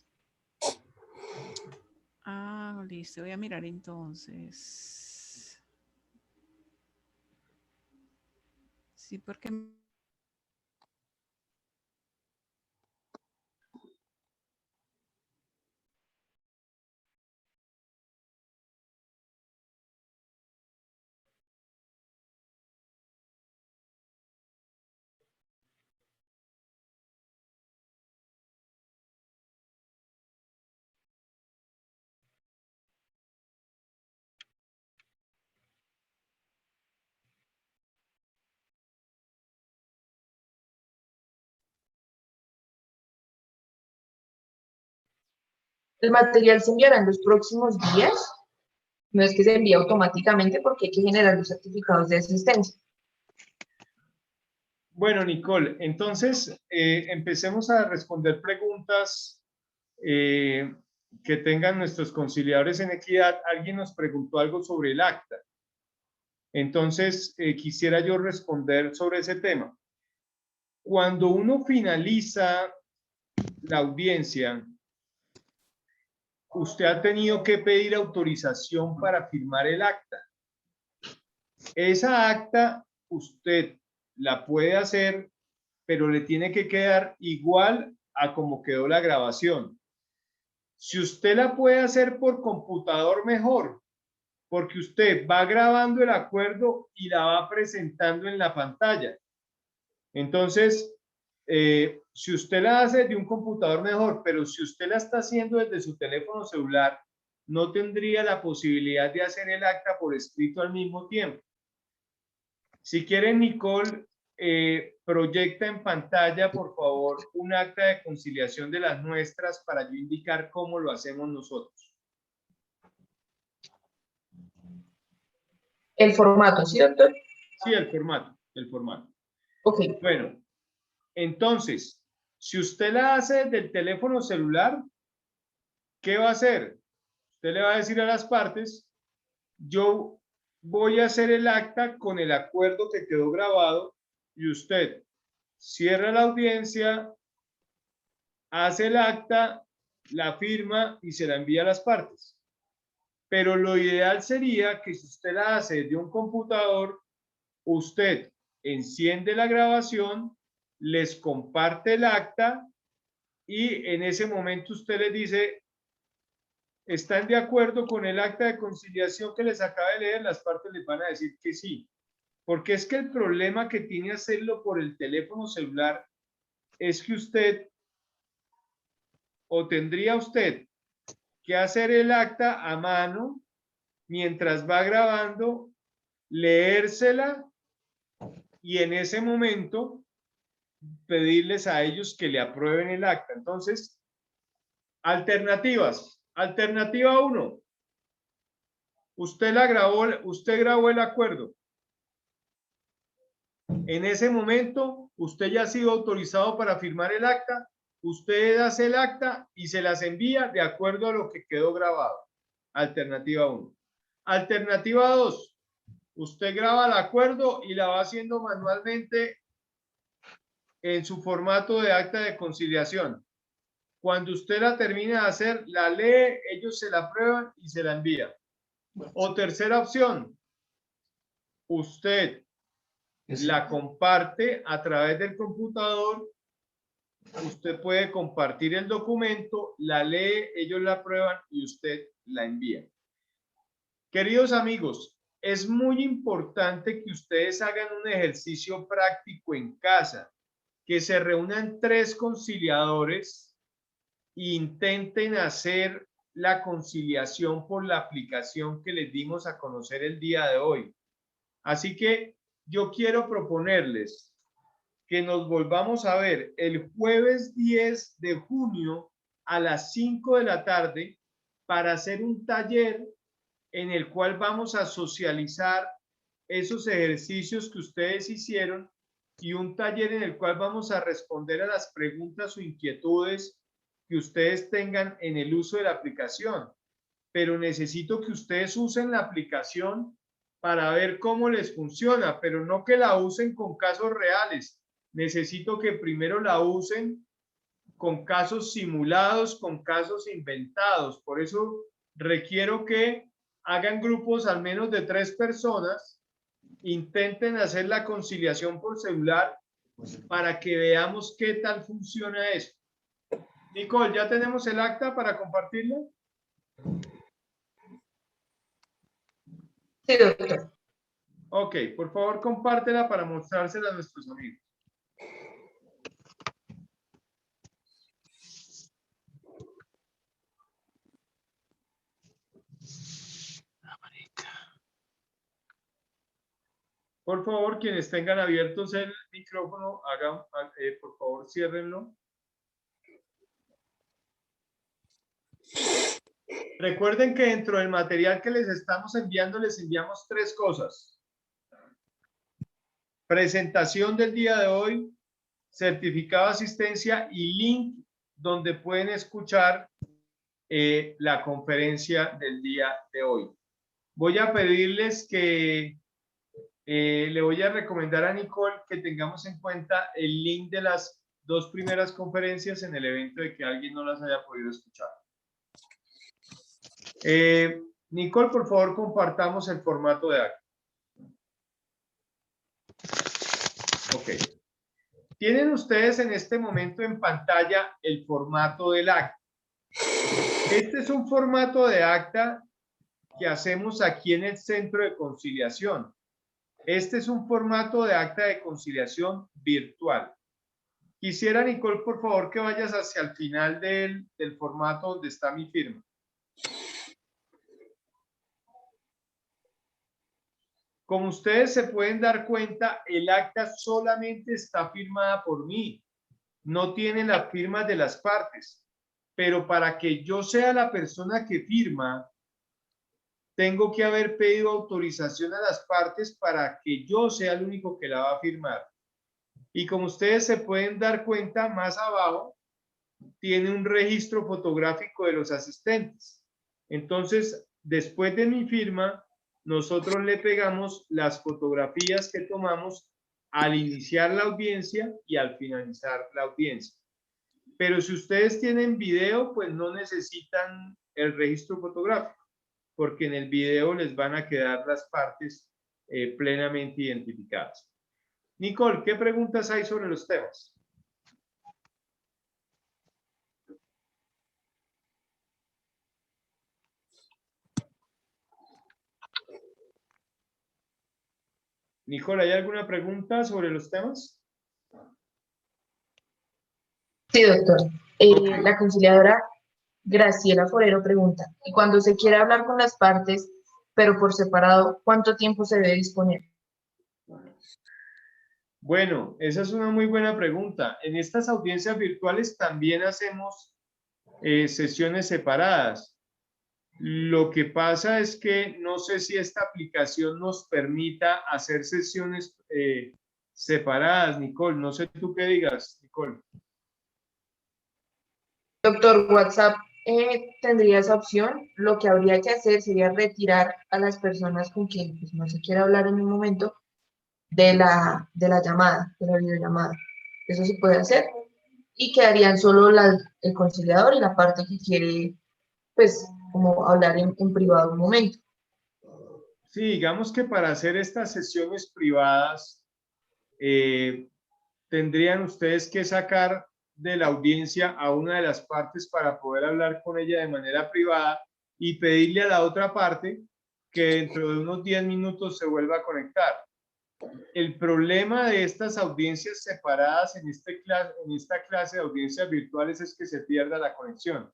Ah, listo, voy a mirar entonces. Sí, porque... El material se enviará en los próximos días. No es que se envíe automáticamente porque hay que generar los certificados de asistencia. Bueno, Nicole, entonces empecemos a responder preguntas que tengan nuestros conciliadores en equidad. Alguien nos preguntó algo sobre el acta. Entonces, quisiera yo responder sobre ese tema. Cuando uno finaliza la audiencia, usted ha tenido que pedir autorización para firmar el acta. Esa acta usted la puede hacer, pero le tiene que quedar igual a como quedó la grabación. Si usted la puede hacer por computador, mejor, porque usted va grabando el acuerdo y la va presentando en la pantalla. Entonces, si usted la hace de un computador, mejor, pero si usted la está haciendo desde su teléfono celular, no tendría la posibilidad de hacer el acta por escrito al mismo tiempo. Si quieren, Nicole, proyecta en pantalla, por favor, un acta de conciliación de las nuestras para yo indicar cómo lo hacemos nosotros. El formato, ¿sí, doctor? Sí, el formato. Ok. Bueno, entonces, si usted la hace desde el teléfono celular, ¿qué va a hacer? Usted le va a decir a las partes, yo voy a hacer el acta con el acuerdo que quedó grabado y usted cierra la audiencia, hace el acta, la firma y se la envía a las partes. Pero lo ideal sería que si usted la hace de un computador, usted enciende la grabación les comparte el acta y en ese momento usted les dice, ¿están de acuerdo con el acta de conciliación que les acaba de leer? Las partes les van a decir que sí. Porque es que el problema que tiene hacerlo por el teléfono celular es que usted, o tendría usted que hacer el acta a mano mientras va grabando, leérsela y en ese momento pedirles a ellos que le aprueben el acta. Entonces, alternativas. Alternativa 1. Usted grabó el acuerdo. En ese momento, usted ya ha sido autorizado para firmar el acta. Usted hace el acta y se las envía de acuerdo a lo que quedó grabado. Alternativa 1. Alternativa 2. Usted graba el acuerdo y la va haciendo manualmente en su formato de acta de conciliación. Cuando usted la termina de hacer, la lee, ellos se la aprueban y se la envían. O tercera opción, usted la comparte a través del computador. Usted puede compartir el documento, la lee, ellos la aprueban y usted la envía. Queridos amigos, es muy importante que ustedes hagan un ejercicio práctico en casa, que se reúnan 3 conciliadores e intenten hacer la conciliación por la aplicación que les dimos a conocer el día de hoy. Así que yo quiero proponerles que nos volvamos a ver el jueves 10 de junio a las 5 de la tarde para hacer un taller en el cual vamos a socializar esos ejercicios que ustedes hicieron y un taller en el cual vamos a responder a las preguntas o inquietudes que ustedes tengan en el uso de la aplicación. Pero necesito que ustedes usen la aplicación para ver cómo les funciona, pero no que la usen con casos reales. Necesito que primero la usen con casos simulados, con casos inventados. Por eso requiero que hagan grupos al menos de 3 personas, intenten hacer la conciliación por celular para que veamos qué tal funciona eso. Nicole, ¿ya tenemos el acta para compartirlo? Sí, doctor. Ok, por favor compártela para mostrársela a nuestros amigos. Por favor, quienes tengan abiertos el micrófono, hagan, por favor, ciérrenlo. Recuerden que dentro del material que les estamos enviando, les enviamos 3 cosas. Presentación del día de hoy, certificado de asistencia y link donde pueden escuchar la conferencia del día de hoy. Voy a pedirles que le voy a recomendar a Nicole que tengamos en cuenta el link de las 2 primeras conferencias en el evento de que alguien no las haya podido escuchar. Nicole, por favor, compartamos el formato de acta. Ok. Tienen ustedes en este momento en pantalla el formato del acta. Este es un formato de acta que hacemos aquí en el Centro de Conciliación. Este es un formato de acta de conciliación virtual. Quisiera, Nicole, por favor, que vayas hacia el final del formato donde está mi firma. Como ustedes se pueden dar cuenta, el acta solamente está firmada por mí. No tiene las firmas de las partes. Pero para que yo sea la persona que firma, tengo que haber pedido autorización a las partes para que yo sea el único que la va a firmar. Y como ustedes se pueden dar cuenta, más abajo tiene un registro fotográfico de los asistentes. Entonces, después de mi firma, nosotros le pegamos las fotografías que tomamos al iniciar la audiencia y al finalizar la audiencia. Pero si ustedes tienen video, pues no necesitan el registro fotográfico, porque en el video les van a quedar las partes plenamente identificadas. Nicole, ¿qué preguntas hay sobre los temas? Nicole, ¿hay alguna pregunta sobre los temas? Sí, doctor. La conciliadora Graciela Forero pregunta, y cuando se quiere hablar con las partes, pero por separado, ¿cuánto tiempo se debe disponer? Bueno, esa es una muy buena pregunta. En estas audiencias virtuales también hacemos sesiones separadas. Lo que pasa es que no sé si esta aplicación nos permita hacer sesiones separadas, Nicole. No sé tú qué digas, Nicole. Doctor, WhatsApp tendría esa opción. Lo que habría que hacer sería retirar a las personas con quien pues, no se quiere hablar en un momento de la llamada, de la videollamada. Eso se puede hacer. Y quedarían solo el conciliador y la parte que quiere, pues, como hablar en privado un momento. Sí, digamos que para hacer estas sesiones privadas, tendrían ustedes que sacar de la audiencia a una de las partes para poder hablar con ella de manera privada y pedirle a la otra parte que dentro de unos 10 minutos se vuelva a conectar. El problema de estas audiencias separadas en esta clase de audiencias virtuales es que se pierda la conexión.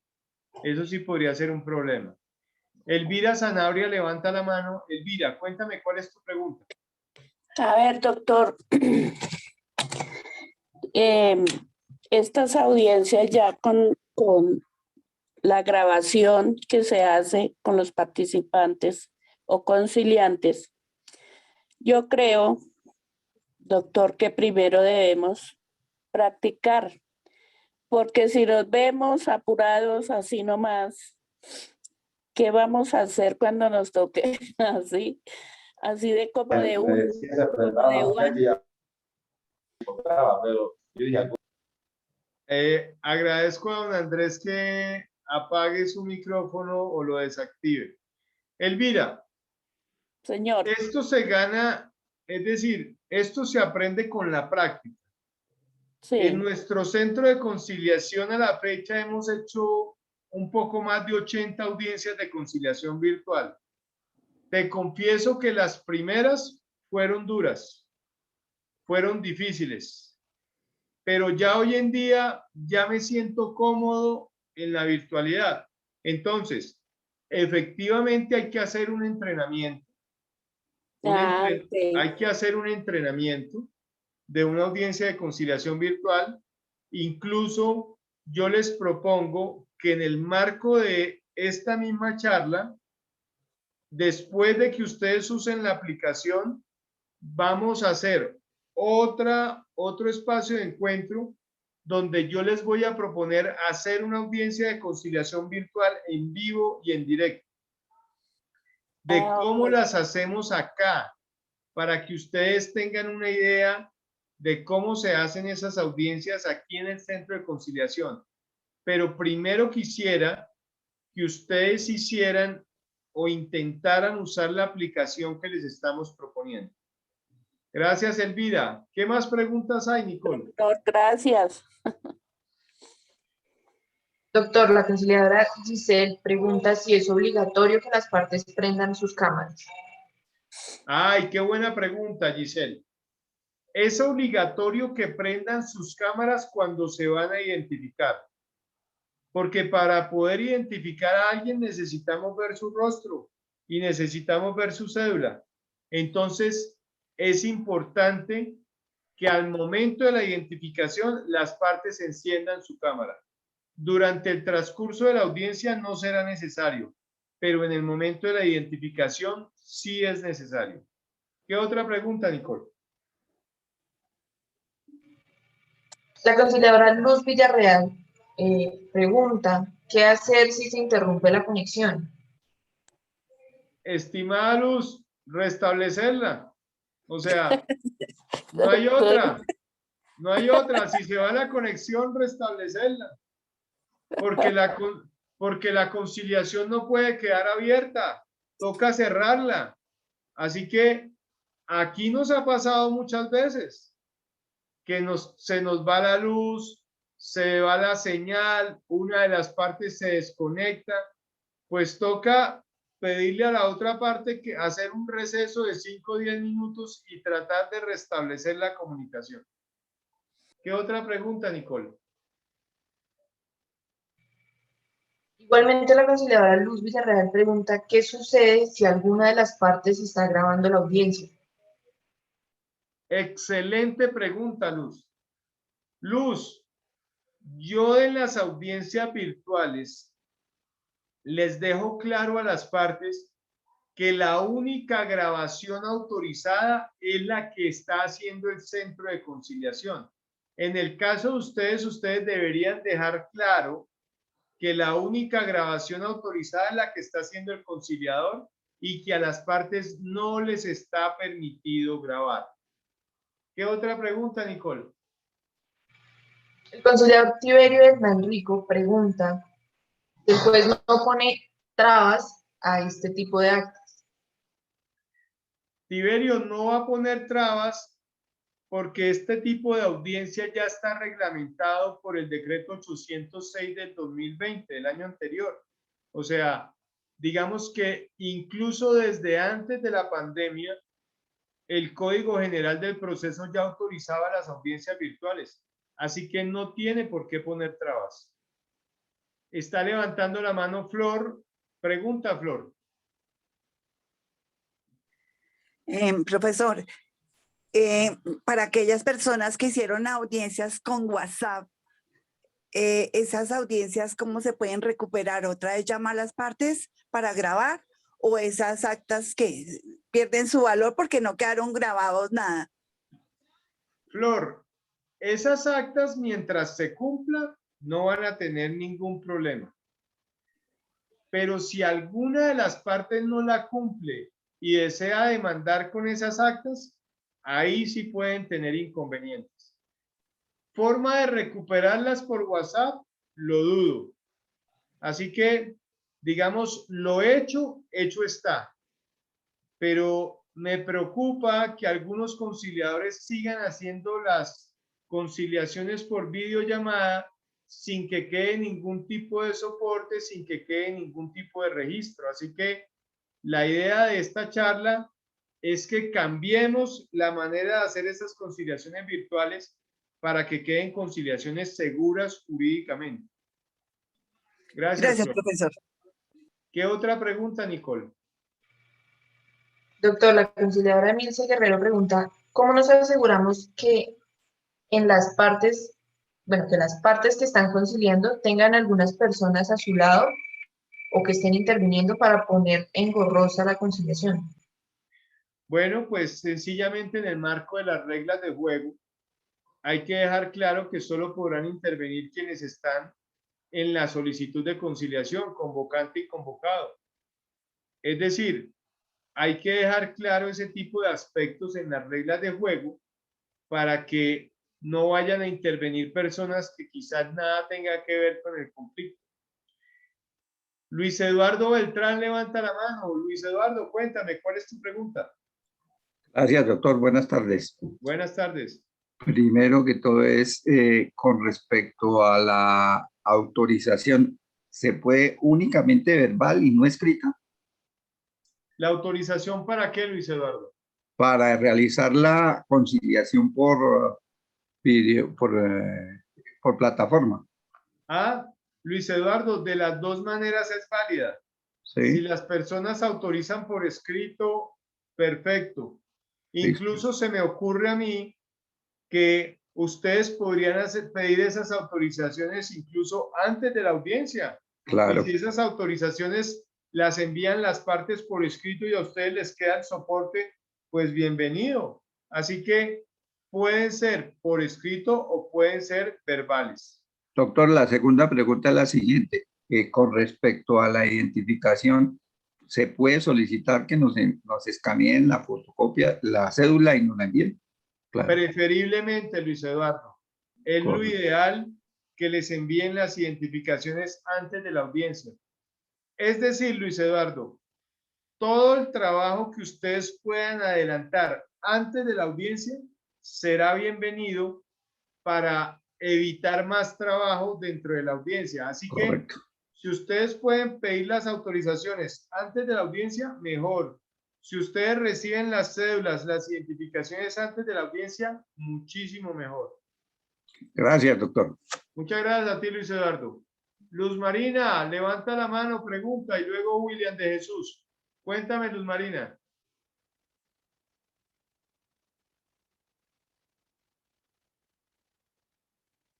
Eso sí podría ser un problema. Elvira Sanabria levanta la mano. Elvira, cuéntame cuál es tu pregunta. A ver, doctor, estas audiencias ya con la grabación que se hace con los participantes o conciliantes, yo creo, doctor, que primero debemos practicar, porque si nos vemos apurados así nomás, ¿qué vamos a hacer cuando nos toque así? Así de como de un... Agradezco a don Andrés que apague su micrófono o lo desactive. Elvira. Señor. Esto se gana, es decir, esto se aprende con la práctica. Sí. En nuestro centro de conciliación a la fecha hemos hecho un poco más de 80 audiencias de conciliación virtual. Te confieso que las primeras fueron duras, fueron difíciles, pero ya hoy en día ya me siento cómodo en la virtualidad. Entonces, efectivamente hay que hacer un entrenamiento. Hay que hacer un entrenamiento de una audiencia de conciliación virtual. Incluso yo les propongo que en el marco de esta misma charla, después de que ustedes usen la aplicación, vamos a hacer otro espacio de encuentro donde yo les voy a proponer hacer una audiencia de conciliación virtual en vivo y en directo. De cómo las hacemos acá, para que ustedes tengan una idea de cómo se hacen esas audiencias aquí en el Centro de Conciliación. Pero primero quisiera que ustedes hicieran o intentaran usar la aplicación que les estamos proponiendo. Gracias, Elvira. ¿Qué más preguntas hay, Nicole? Doctor, gracias. Doctor, la conciliadora Giselle pregunta si es obligatorio que las partes prendan sus cámaras. Ay, qué buena pregunta, Giselle. Es obligatorio que prendan sus cámaras cuando se van a identificar. Porque para poder identificar a alguien necesitamos ver su rostro y necesitamos ver su cédula. Entonces, es importante que al momento de la identificación las partes enciendan su cámara. Durante el transcurso de la audiencia no será necesario, pero en el momento de la identificación sí es necesario. ¿Qué otra pregunta, Nicole? La conciliadora Luz Villarreal pregunta, ¿qué hacer si se interrumpe la conexión? Estimada Luz, restablecerla. O sea, no hay otra. No hay otra. Si se va la conexión, restablecerla. Porque la conciliación no puede quedar abierta. Toca cerrarla. Así que aquí nos ha pasado muchas veces que se nos va la luz, se va la señal, una de las partes se desconecta, pues toca pedirle a la otra parte que hacer un receso de 5 o 10 minutos y tratar de restablecer la comunicación. ¿Qué otra pregunta, Nicole? Igualmente la conciliadora Luz Villarreal pregunta ¿qué sucede si alguna de las partes está grabando la audiencia? Excelente pregunta, Luz. Luz, yo en las audiencias virtuales les dejo claro a las partes que la única grabación autorizada es la que está haciendo el centro de conciliación. En el caso de ustedes deberían dejar claro que la única grabación autorizada es la que está haciendo el conciliador y que a las partes no les está permitido grabar. ¿Qué otra pregunta, Nicole? El conciliador Tiberio Hernán Rico pregunta si el juez no pone trabas a este tipo de actas. Tiberio no va a poner trabas porque este tipo de audiencia ya está reglamentado por el decreto 806 del 2020, del año anterior. O sea, digamos que incluso desde antes de la pandemia, el Código General del Proceso ya autorizaba las audiencias virtuales. Así que no tiene por qué poner trabas. Está levantando la mano Flor. Pregunta, Flor. Profesor, para aquellas personas que hicieron audiencias con WhatsApp, esas audiencias, ¿cómo se pueden recuperar? ¿Otra vez llama a las partes para grabar? ¿O esas actas que pierden su valor porque no quedaron grabados nada? Flor, esas actas mientras se cumplan no van a tener ningún problema. Pero si alguna de las partes no la cumple y desea demandar con esas actas, ahí sí pueden tener inconvenientes. Forma de recuperarlas por WhatsApp, lo dudo. Así que, digamos, lo hecho está. Pero me preocupa que algunos conciliadores sigan haciendo las conciliaciones por videollamada sin que quede ningún tipo de soporte, sin que quede ningún tipo de registro. Así que la idea de esta charla es que cambiemos la manera de hacer esas conciliaciones virtuales para que queden conciliaciones seguras jurídicamente. Gracias, profesor. ¿Qué otra pregunta, Nicole? Doctor, la conciliadora Emilce Guerrero pregunta, ¿cómo nos aseguramos que en las partes, que las partes que están conciliando tengan algunas personas a su lado o que estén interviniendo para poner engorrosa la conciliación? Bueno, pues sencillamente en el marco de las reglas de juego, hay que dejar claro que solo podrán intervenir quienes están en la solicitud de conciliación, convocante y convocado. Es decir, hay que dejar claro ese tipo de aspectos en las reglas de juego para que no vayan a intervenir personas que quizás nada tenga que ver con el conflicto. Luis Eduardo Beltrán levanta la mano. Luis Eduardo, cuéntame, ¿cuál es tu pregunta? Gracias, doctor. Buenas tardes. Buenas tardes. Primero que todo es con respecto a la autorización, ¿se puede únicamente verbal y no escrita? ¿La autorización para qué, Luis Eduardo? Para realizar la conciliación por video, por plataforma. Ah, Luis Eduardo, de las dos maneras es válida. Sí. Si las personas autorizan por escrito, perfecto. Incluso se me ocurre a mí que ustedes podrían pedir esas autorizaciones incluso antes de la audiencia. Claro. Y si esas autorizaciones las envían las partes por escrito y a ustedes les queda el soporte, pues bienvenido. Así que pueden ser por escrito o pueden ser verbales. Doctor, la segunda pregunta es la siguiente. Con respecto a la identificación, ¿se puede solicitar que nos escaneen la fotocopia, la cédula y nos la envíen? Claro. Preferiblemente, Luis Eduardo. Es Correcto. lo ideal que les envíen las identificaciones antes de la audiencia. Es decir, Luis Eduardo, todo el trabajo que ustedes puedan adelantar antes de la audiencia será bienvenido para evitar más trabajo dentro de la audiencia. Así que Correcto. si ustedes pueden pedir las autorizaciones antes de la audiencia, mejor. Si ustedes reciben las cédulas, las identificaciones antes de la audiencia, muchísimo mejor. Gracias, doctor. Muchas gracias a ti, Luis Eduardo. Luz Marina, levanta la mano, pregunta, y luego William de Jesús. Cuéntame, Luz Marina.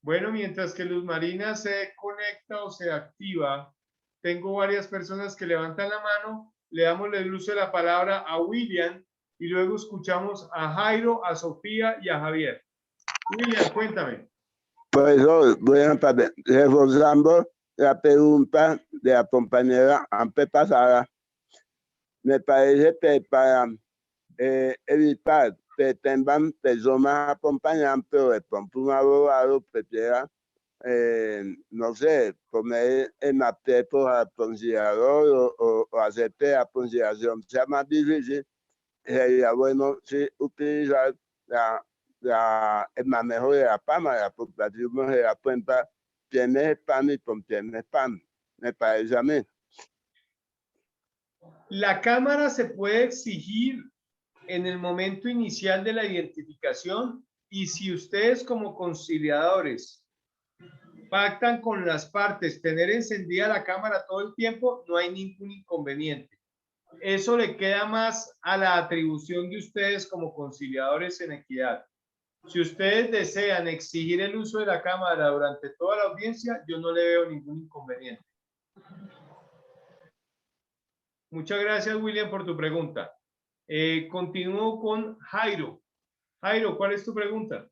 Bueno, mientras que Luz Marina se conecta o se activa, tengo varias personas que levantan la mano. Le damos el uso de la palabra a William y luego escuchamos a Jairo, a Sofía y a Javier. William, cuéntame. Pues buenas tardes. Reforzando la pregunta de la compañera antepasada, me parece que para evitar que tengan personas acompañantes o de pronto un abogado prefiera, no sé, poner en aprietos al conciliador o hacer que la conciliación sea más difícil, sería bueno sí, utilizar el manejo de la cámara, porque así uno se da cuenta quién es spam y con quién es spam, me parece a mí. La cámara se puede exigir en el momento inicial de la identificación y si ustedes como conciliadores pactan con las partes tener encendida la cámara todo el tiempo, no hay ningún inconveniente. Eso le queda más a la atribución de ustedes como conciliadores en equidad. Si ustedes desean exigir el uso de la cámara durante toda la audiencia, yo no le veo ningún inconveniente. Muchas gracias, William, por tu pregunta. Continúo con Jairo. Jairo, ¿cuál es tu pregunta?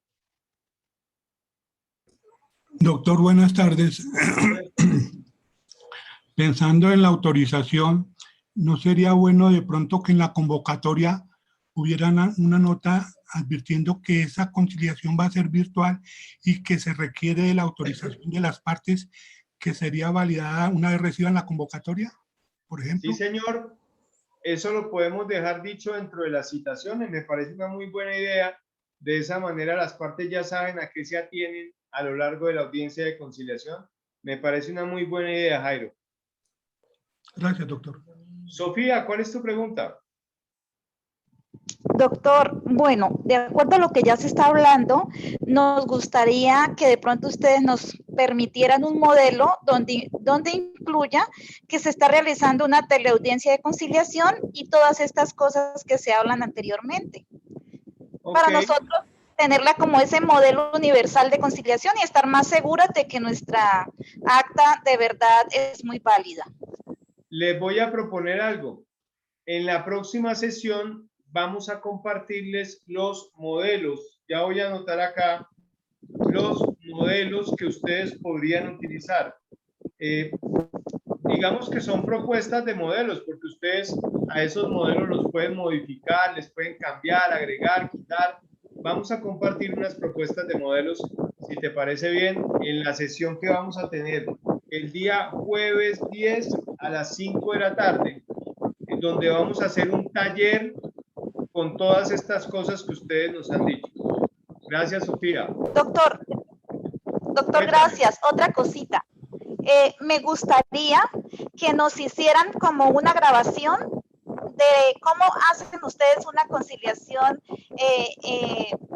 Doctor, buenas tardes. Pensando en la autorización, ¿no sería bueno de pronto que en la convocatoria hubiera una nota advirtiendo que esa conciliación va a ser virtual y que se requiere de la autorización de las partes que sería validada una vez reciban la convocatoria, por ejemplo? Sí, señor. Eso lo podemos dejar dicho dentro de las citaciones. Me parece una muy buena idea. De esa manera las partes ya saben a qué se atienen a lo largo de la audiencia de conciliación. Me parece una muy buena idea, Jairo. Gracias, doctor. Sofía, ¿cuál es tu pregunta? Doctor, bueno, de acuerdo a lo que ya se está hablando, nos gustaría que de pronto ustedes nos permitieran un modelo donde incluya que se está realizando una teleaudiencia de conciliación y todas estas cosas que se hablan anteriormente. Okay. Para nosotros tenerla como ese modelo universal de conciliación y estar más seguras de que nuestra acta de verdad es muy válida. Les voy a proponer algo. En la próxima sesión vamos a compartirles los modelos. Ya voy a anotar acá los modelos que ustedes podrían utilizar. Digamos que son propuestas de modelos, porque ustedes a esos modelos los pueden modificar, les pueden cambiar, agregar, quitar. Vamos a compartir unas propuestas de modelos, si te parece bien, en la sesión que vamos a tener el día jueves 10 a las 5 de la tarde, en donde vamos a hacer un taller con todas estas cosas que ustedes nos han dicho. Gracias, Sofía. Doctor, gracias. Otra cosita. Me gustaría que nos hicieran como una grabación de cómo hacen ustedes una conciliación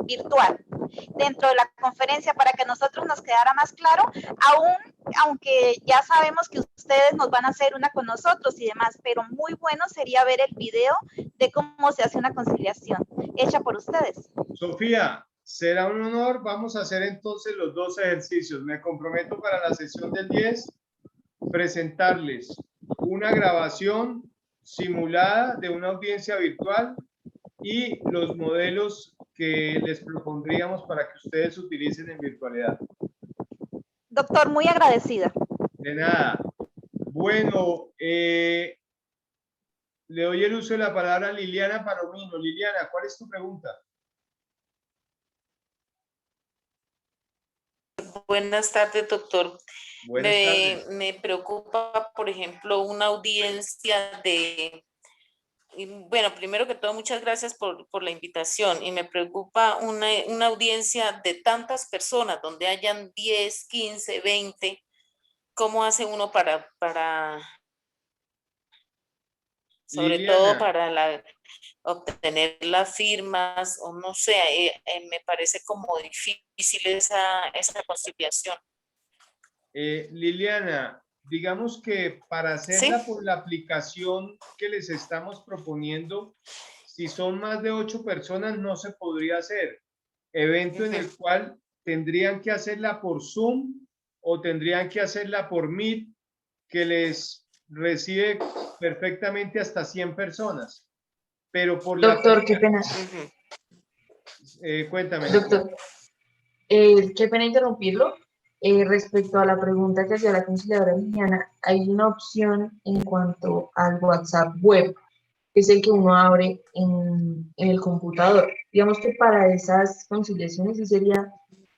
virtual dentro de la conferencia para que a nosotros nos quedara más claro, aunque ya sabemos que ustedes nos van a hacer una con nosotros y demás, pero muy bueno sería ver el video de cómo se hace una conciliación hecha por ustedes. Sofía, será un honor. Vamos a hacer entonces los dos ejercicios. Me comprometo para la sesión del 10 presentarles una grabación simulada de una audiencia virtual y los modelos que les propondríamos para que ustedes utilicen en virtualidad. Doctor, muy agradecida. De nada. Bueno, le doy el uso de la palabra a Liliana Palomino. Liliana, ¿cuál es tu pregunta? Buenas tardes, doctor. Buenas tardes. Me preocupa, por ejemplo, una audiencia de Y bueno, primero que todo, muchas gracias por la invitación. Y me preocupa una audiencia de tantas personas, donde hayan 10, 15, 20. ¿Cómo hace uno para sobre todo Liliana, para obtener las firmas? O no sé, me parece como difícil esa conciliación. Liliana, digamos que para hacerla por la aplicación que les estamos proponiendo, si son más de 8 personas, no se podría hacer. Evento en el cual tendrían que hacerla por Zoom o tendrían que hacerla por Meet, que les recibe perfectamente hasta 100 personas. Pero por Doctor, qué pena. Cuéntame. Doctor, qué pena interrumpirlo. Respecto a la pregunta que hacía la conciliadora Liliana, hay una opción en cuanto al WhatsApp web, que es el que uno abre en el computador. Digamos que para esas conciliaciones sí sería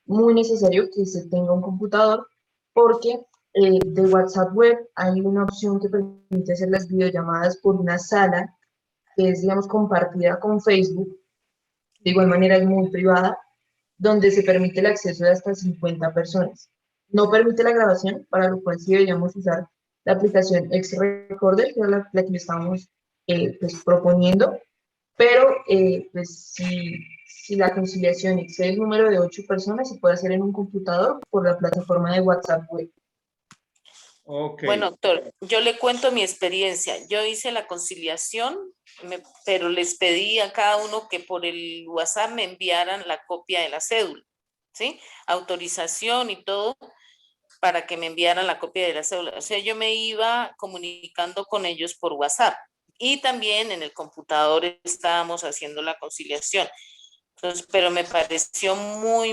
muy necesario que se tenga un computador, porque de WhatsApp web hay una opción que permite hacer las videollamadas por una sala que es, digamos, compartida con Facebook. De igual manera es muy privada, donde se permite el acceso de hasta 50 personas. No permite la grabación, para lo cual sí deberíamos usar la aplicación X-Recorder, que era la que le estábamos pues, proponiendo, pero pues si la conciliación excede el número de 8 personas, se puede hacer en un computador por la plataforma de WhatsApp web. Okay. Bueno, doctor, yo le cuento mi experiencia. Yo hice la conciliación, pero les pedí a cada uno que por el WhatsApp me enviaran la copia de la cédula, ¿sí? Autorización y todo para que me enviaran la copia de la cédula. O sea, yo me iba comunicando con ellos por WhatsApp y también en el computador estábamos haciendo la conciliación. Entonces, pero me pareció muy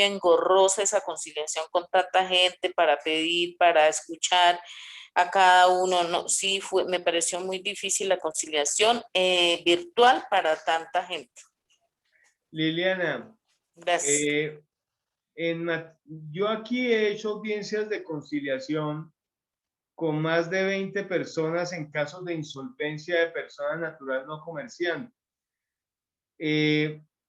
engorrosa esa conciliación con tanta gente para pedir, para escuchar a cada uno. No, sí, me pareció muy difícil la conciliación virtual para tanta gente. Liliana, gracias. Yo aquí he hecho audiencias de conciliación con más de 20 personas en casos de insolvencia de persona natural no comerciante.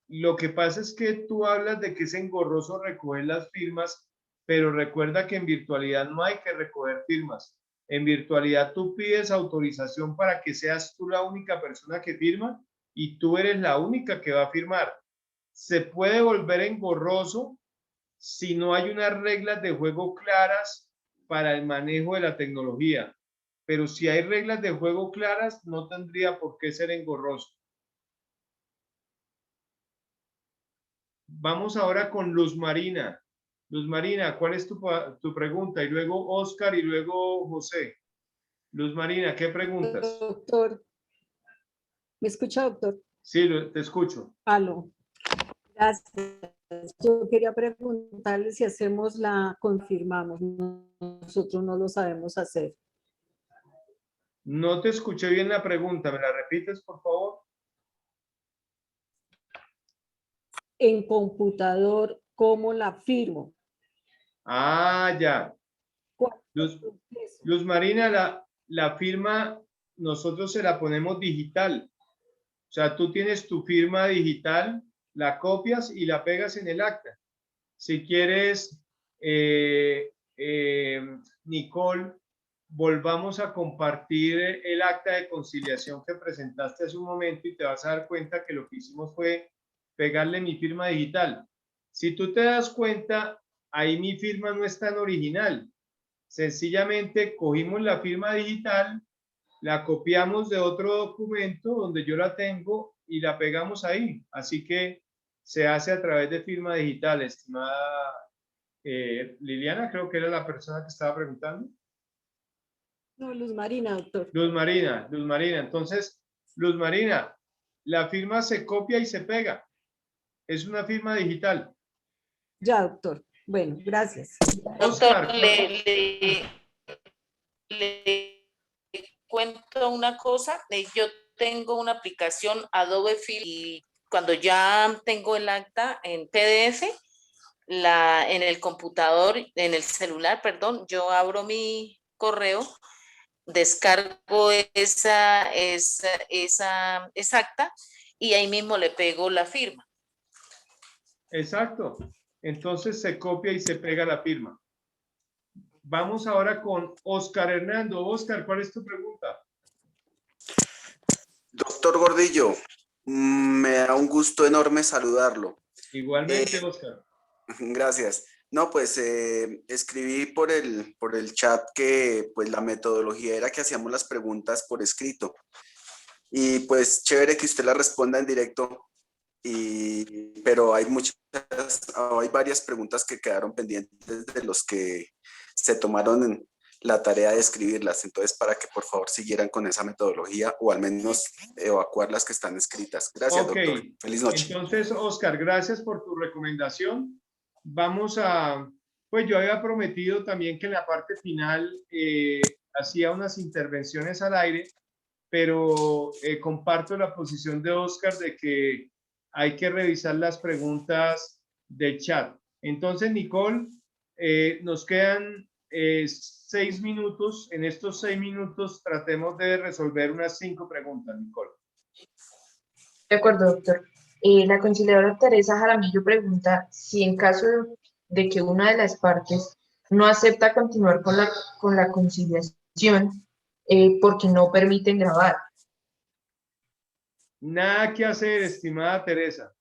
Lo que pasa es que tú hablas de que es engorroso recoger las firmas, pero recuerda que en virtualidad no hay que recoger firmas. En virtualidad tú pides autorización para que seas tú la única persona que firma y tú eres la única que va a firmar. Se puede volver engorroso si no hay unas reglas de juego claras para el manejo de la tecnología. Pero si hay reglas de juego claras, no tendría por qué ser engorroso. Vamos ahora con Luz Marina. Luz Marina, ¿cuál es tu pregunta? Y luego Oscar y luego José. Luz Marina, ¿qué preguntas? Doctor, ¿me escucha, doctor? Sí, te escucho. Aló. Gracias. Yo quería preguntarle si hacemos confirmamos. Nosotros no lo sabemos hacer. No te escuché bien la pregunta. ¿Me la repites, por favor? En computador, ¿cómo la firmo? Ah, ya. Luz Marina, la firma nosotros se la ponemos digital. O sea, tú tienes tu firma digital, la copias y la pegas en el acta. Si quieres, Nicole, volvamos a compartir el acta de conciliación que presentaste hace un momento y te vas a dar cuenta que lo que hicimos fue pegarle mi firma digital. Si tú te das cuenta, ahí mi firma no es tan original. Sencillamente cogimos la firma digital, la copiamos de otro documento donde yo la tengo y la pegamos ahí. Así que se hace a través de firma digital, estimada Liliana, creo que era la persona que estaba preguntando. No, Luz Marina, doctor. Luz Marina. Entonces, Luz Marina, la firma se copia y se pega. Es una firma digital. Ya, doctor. Bueno, gracias. Doctor, le cuento una cosa. Yo tengo una aplicación Adobe Fill y cuando ya tengo el acta en PDF, en el computador, en el celular, perdón, yo abro mi correo, descargo esa acta y ahí mismo le pego la firma. Exacto. Entonces se copia y se pega la firma. Vamos ahora con Oscar Hernando. Oscar, ¿cuál es tu pregunta? Doctor Gordillo, me da un gusto enorme saludarlo. Igualmente, Oscar. Gracias. No, pues escribí por el chat que pues la metodología era que hacíamos las preguntas por escrito. Y pues chévere que usted la responda en directo, pero hay varias preguntas que quedaron pendientes de los que se tomaron la tarea de escribirlas. Entonces, para que por favor siguieran con esa metodología o al menos evacuar las que están escritas. Gracias, doctor. Feliz noche. Entonces, Oscar, gracias por tu recomendación. Vamos a, pues yo había prometido también que en la parte final hacía unas intervenciones al aire, pero comparto la posición de Oscar de que hay que revisar las preguntas del chat. Entonces, Nicole, nos quedan 6 minutos. En estos 6 minutos tratemos de resolver unas 5 preguntas, Nicole. De acuerdo, doctor. La conciliadora Teresa Jaramillo pregunta si en caso de que una de las partes no acepta continuar con la conciliación porque no permiten grabar. Nada que hacer, estimada Teresa.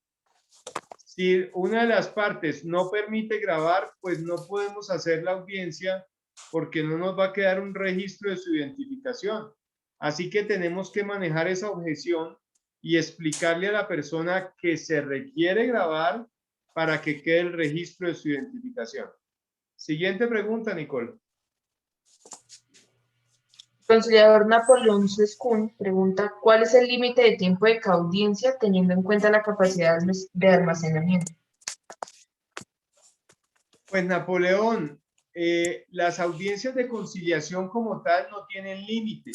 Si una de las partes no permite grabar, pues no podemos hacer la audiencia porque no nos va a quedar un registro de su identificación. Así que tenemos que manejar esa objeción y explicarle a la persona que se requiere grabar para que quede el registro de su identificación. Siguiente pregunta, Nicole. El conciliador Napoleón Sescún pregunta ¿cuál es el límite de tiempo de cada audiencia teniendo en cuenta la capacidad de almacenamiento? Pues Napoleón, las audiencias de conciliación como tal no tienen límite.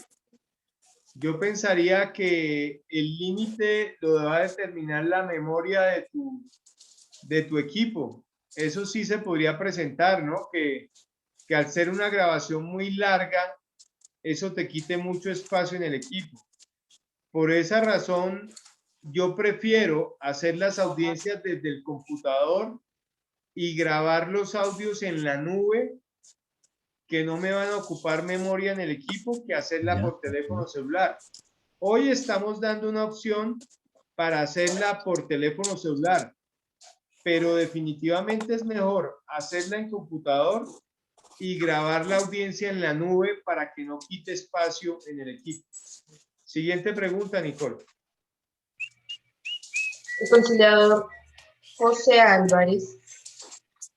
Yo pensaría que el límite lo va a determinar la memoria de tu equipo. Eso sí se podría presentar, ¿no? Que al ser una grabación muy larga, eso te quite mucho espacio en el equipo. Por esa razón, yo prefiero hacer las audiencias desde el computador y grabar los audios en la nube, que no me van a ocupar memoria en el equipo, que hacerla por teléfono celular. Hoy estamos dando una opción para hacerla por teléfono celular, pero definitivamente es mejor hacerla en computador y grabar la audiencia en la nube para que no quite espacio en el equipo. Siguiente pregunta, Nicole. El conciliador José Álvarez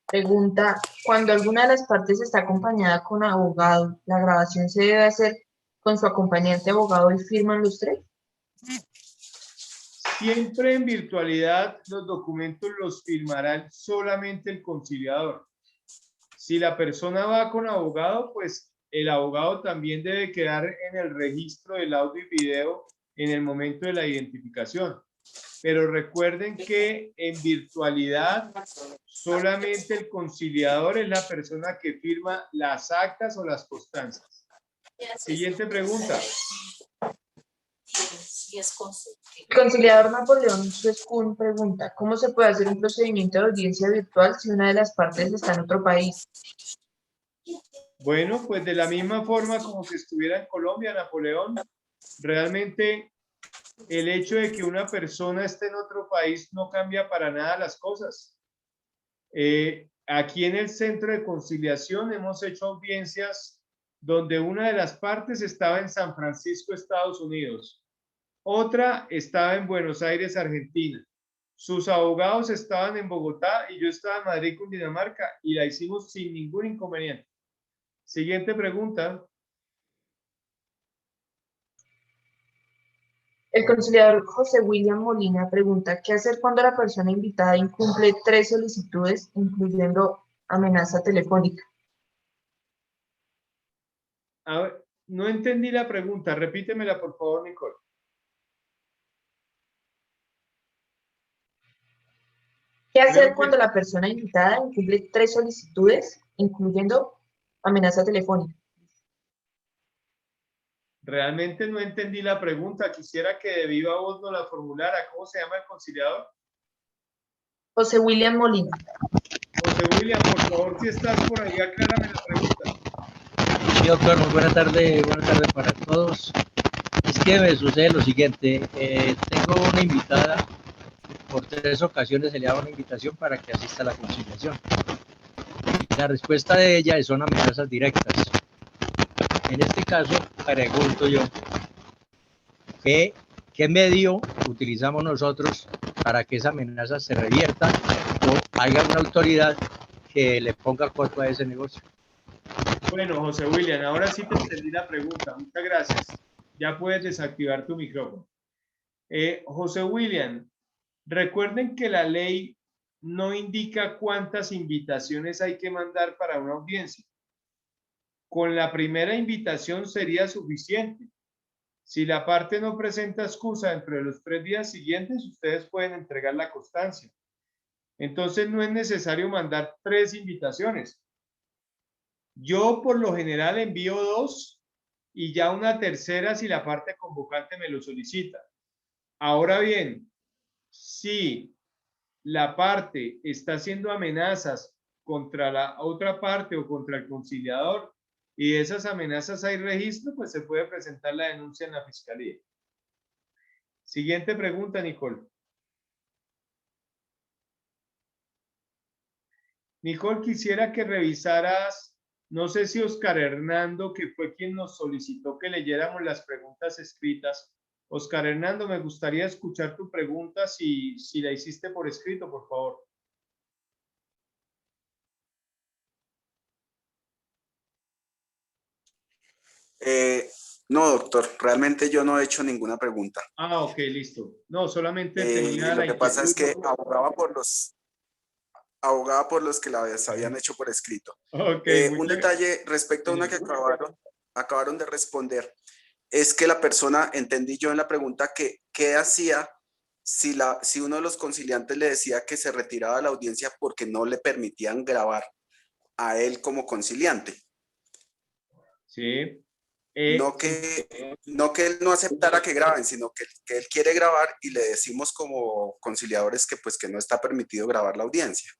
pregunta, cuando alguna de las partes está acompañada con abogado, ¿la grabación se debe hacer con su acompañante abogado y firman los tres? Siempre en virtualidad los documentos los firmará solamente el conciliador. Si la persona va con abogado, pues el abogado también debe quedar en el registro del audio y video en el momento de la identificación. Pero recuerden que en virtualidad solamente el conciliador es la persona que firma las actas o las constancias. Siguiente pregunta. El conciliador Napoleón Sescún pregunta, ¿cómo se puede hacer un procedimiento de audiencia virtual si una de las partes está en otro país? Bueno, pues de la misma forma como si estuviera en Colombia, Napoleón. Realmente el hecho de que una persona esté en otro país no cambia para nada las cosas. Aquí en el Centro de Conciliación hemos hecho audiencias donde una de las partes estaba en San Francisco, Estados Unidos. Otra estaba en Buenos Aires, Argentina. Sus abogados estaban en Bogotá y yo estaba en Madrid, Cundinamarca, y la hicimos sin ningún inconveniente. Siguiente pregunta. El conciliador José William Molina pregunta, ¿qué hacer cuando la persona invitada incumple 3 solicitudes, incluyendo amenaza telefónica? A ver, no entendí la pregunta. Repítemela, por favor, Nicole. ¿Qué hacer cuando la persona invitada incumple 3 solicitudes, incluyendo amenaza telefónica? Realmente no entendí la pregunta. Quisiera que de viva voz nos la formulara. ¿Cómo se llama el conciliador? José William Molina. José William, por favor, si estás por ahí, aclárame la pregunta. Sí, doctor, muy buena tarde para todos. Es que me sucede lo siguiente, tengo una invitada, por 3 ocasiones se le da una invitación para que asista a la conciliación. La respuesta de ella son amenazas directas. En este caso, pregunto yo, ¿qué medio utilizamos nosotros para que esa amenaza se revierta o haya una autoridad que le ponga coto a ese negocio? Bueno, José William, ahora sí te entendí la pregunta. Muchas gracias. Ya puedes desactivar tu micrófono. José William, recuerden que la ley no indica cuántas invitaciones hay que mandar para una audiencia. Con la primera invitación sería suficiente. Si la parte no presenta excusa dentro de los 3 días siguientes, ustedes pueden entregar la constancia. Entonces no es necesario mandar 3 invitaciones. Yo por lo general envío 2 y ya una tercera si la parte convocante me lo solicita. Ahora bien, si la parte está haciendo amenazas contra la otra parte o contra el conciliador y de esas amenazas hay registro, pues se puede presentar la denuncia en la fiscalía. Siguiente pregunta, Nicole. Nicole, quisiera que revisaras, no sé si Oscar Hernando, que fue quien nos solicitó que leyéramos las preguntas escritas. Oscar Hernando, me gustaría escuchar tu pregunta si la hiciste por escrito, por favor. No, doctor, realmente yo no he hecho ninguna pregunta. Ah, ok, listo. No, solamente tenía lo la que pasa es que inquietud. abogaba por los que las habían hecho por escrito. Okay, un detalle respecto a una que acabaron de responder, es que la persona, entendí yo en la pregunta, que qué hacía si uno de los conciliantes le decía que se retiraba de la audiencia porque no le permitían grabar a él como conciliante. Sí. No que él no aceptara que graben, sino que él quiere grabar y le decimos como conciliadores que pues que no está permitido grabar la audiencia.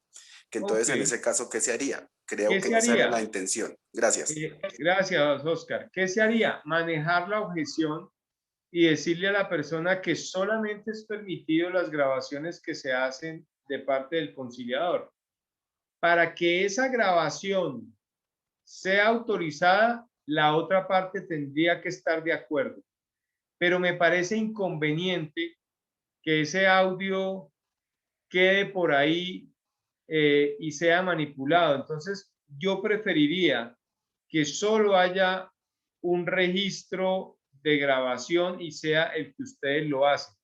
Que entonces en ese caso, ¿qué se haría? Creo que esa era la intención. Gracias. Gracias, Oscar. ¿Qué se haría? Manejar la objeción y decirle a la persona que solamente es permitido las grabaciones que se hacen de parte del conciliador. Para que esa grabación sea autorizada, la otra parte tendría que estar de acuerdo. Pero me parece inconveniente que ese audio quede por ahí y sea manipulado. Entonces, yo preferiría que solo haya un registro de grabación y sea el que ustedes lo hacen.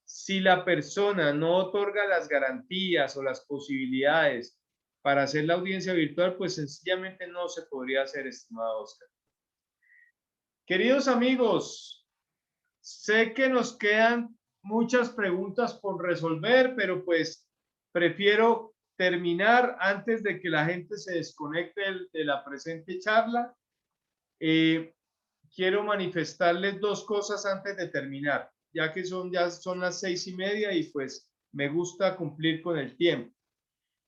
Si la persona no otorga las garantías o las posibilidades para hacer la audiencia virtual, pues sencillamente no se podría hacer, estimado Oscar. Queridos amigos, sé que nos quedan muchas preguntas por resolver, pero pues prefiero terminar antes de que la gente se desconecte de la presente charla. Quiero manifestarles 2 cosas antes de terminar, ya que ya son las 6:30 y pues me gusta cumplir con el tiempo.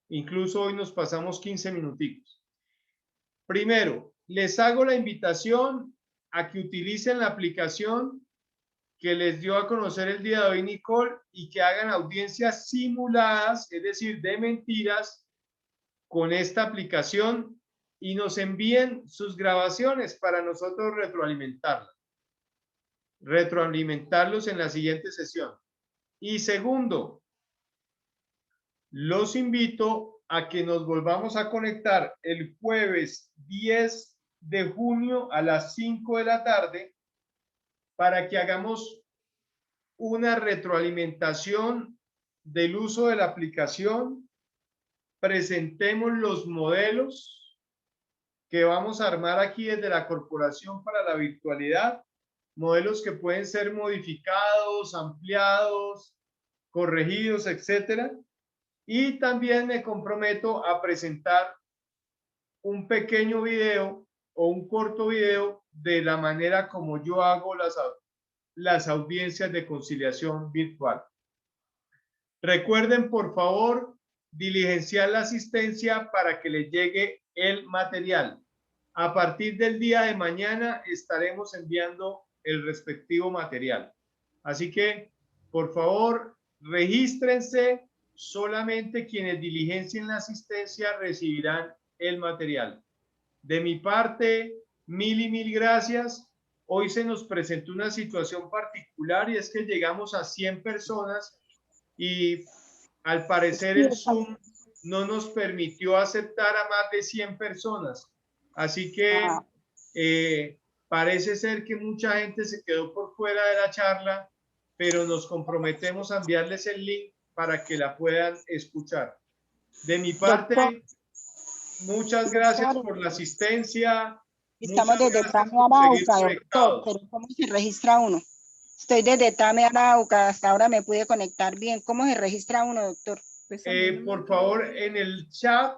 Incluso hoy nos pasamos 15 minuticos. Primero, les hago la invitación a que utilicen la aplicación que les dio a conocer el día de hoy Nicole y que hagan audiencias simuladas, es decir, de mentiras, con esta aplicación y nos envíen sus grabaciones para nosotros retroalimentarlos en la siguiente sesión. Y segundo, los invito a que nos volvamos a conectar el jueves 10 de junio a las 5 de la tarde para que hagamos una retroalimentación del uso de la aplicación, presentemos los modelos que vamos a armar aquí desde la Corporación para la Virtualidad, modelos que pueden ser modificados, ampliados, corregidos, etcétera. Y también me comprometo a presentar un pequeño video o un corto video de la manera como yo hago las audiencias de conciliación virtual. Recuerden, por favor, diligenciar la asistencia para que les llegue el material. A partir del día de mañana estaremos enviando el respectivo material. Así que, por favor, regístrense. Solamente quienes diligencien la asistencia recibirán el material. De mi parte, mil y mil gracias. Hoy se nos presentó una situación particular y es que llegamos a 100 personas y al parecer el Zoom no nos permitió aceptar a más de 100 personas. Así que parece ser que mucha gente se quedó por fuera de la charla, pero nos comprometemos a enviarles el link para que la puedan escuchar. De mi parte, muchas gracias por la asistencia. Estamos desde Tame Arauca, doctor, pero ¿cómo se registra uno? Estoy desde Tame Arauca, hasta ahora me pude conectar bien. ¿Cómo se registra uno, doctor? Por favor, en el chat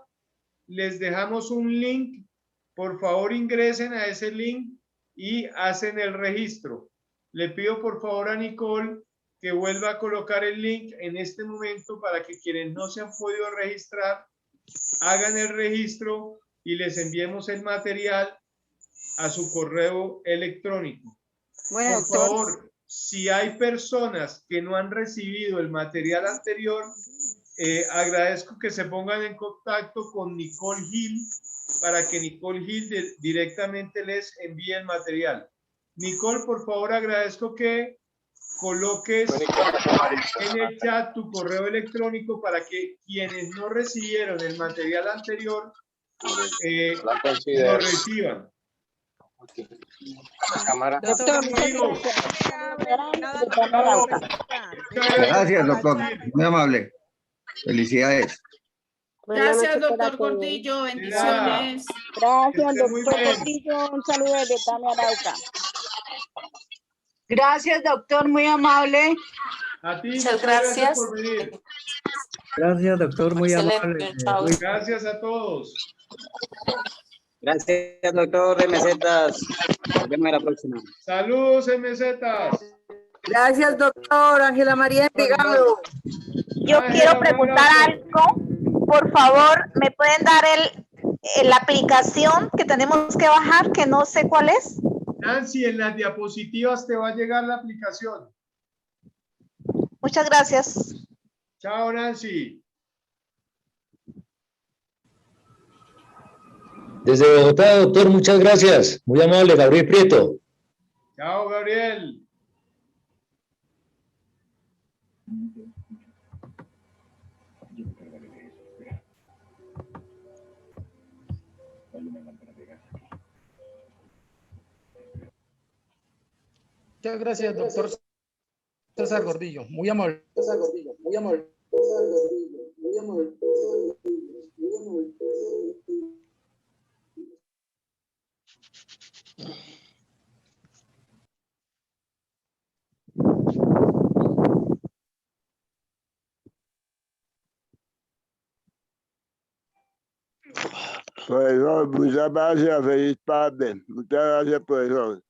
les dejamos un link. Por favor, ingresen a ese link y hacen el registro. Le pido por favor a Nicole que vuelva a colocar el link en este momento para que quienes no se han podido registrar hagan el registro y les enviemos el material a su correo electrónico. Bueno, por doctor, favor, si hay personas que no han recibido el material anterior, agradezco que se pongan en contacto con Nicole Gil para que Nicole Gil directamente les envíe el material. Nicole, por favor, agradezco que coloques en el chat tu correo electrónico para que quienes no recibieron el material anterior lo reciban. La cámara. Gracias, doctor. Muy amable. Felicidades. Gracias, doctor Gordillo. Bendiciones. Gracias, doctor Gordillo. Un saludo desde Tame Arauca. Gracias, doctor, muy amable. A ti, muchas gracias por venir. Gracias, doctor, muy amable. Gracias a todos. Gracias, doctor MZs. Nos vemos en la próxima. Saludos, MZs. Gracias, doctor Ángela María Envigado. Yo quiero preguntar algo. Por favor, ¿me pueden dar la aplicación que tenemos que bajar, que no sé cuál es? Nancy, en las diapositivas te va a llegar la aplicación. Muchas gracias. Chao, Nancy. Desde Bogotá, doctor, muchas gracias. Muy amable, Gabriel Prieto. Chao, Gabriel. Muchas gracias, doctor César Gordillo. Muy amable. César Gordillo, muy amable. Muy amable. Profesor, muchas gracias, feliz tarde. Muchas gracias, profesor.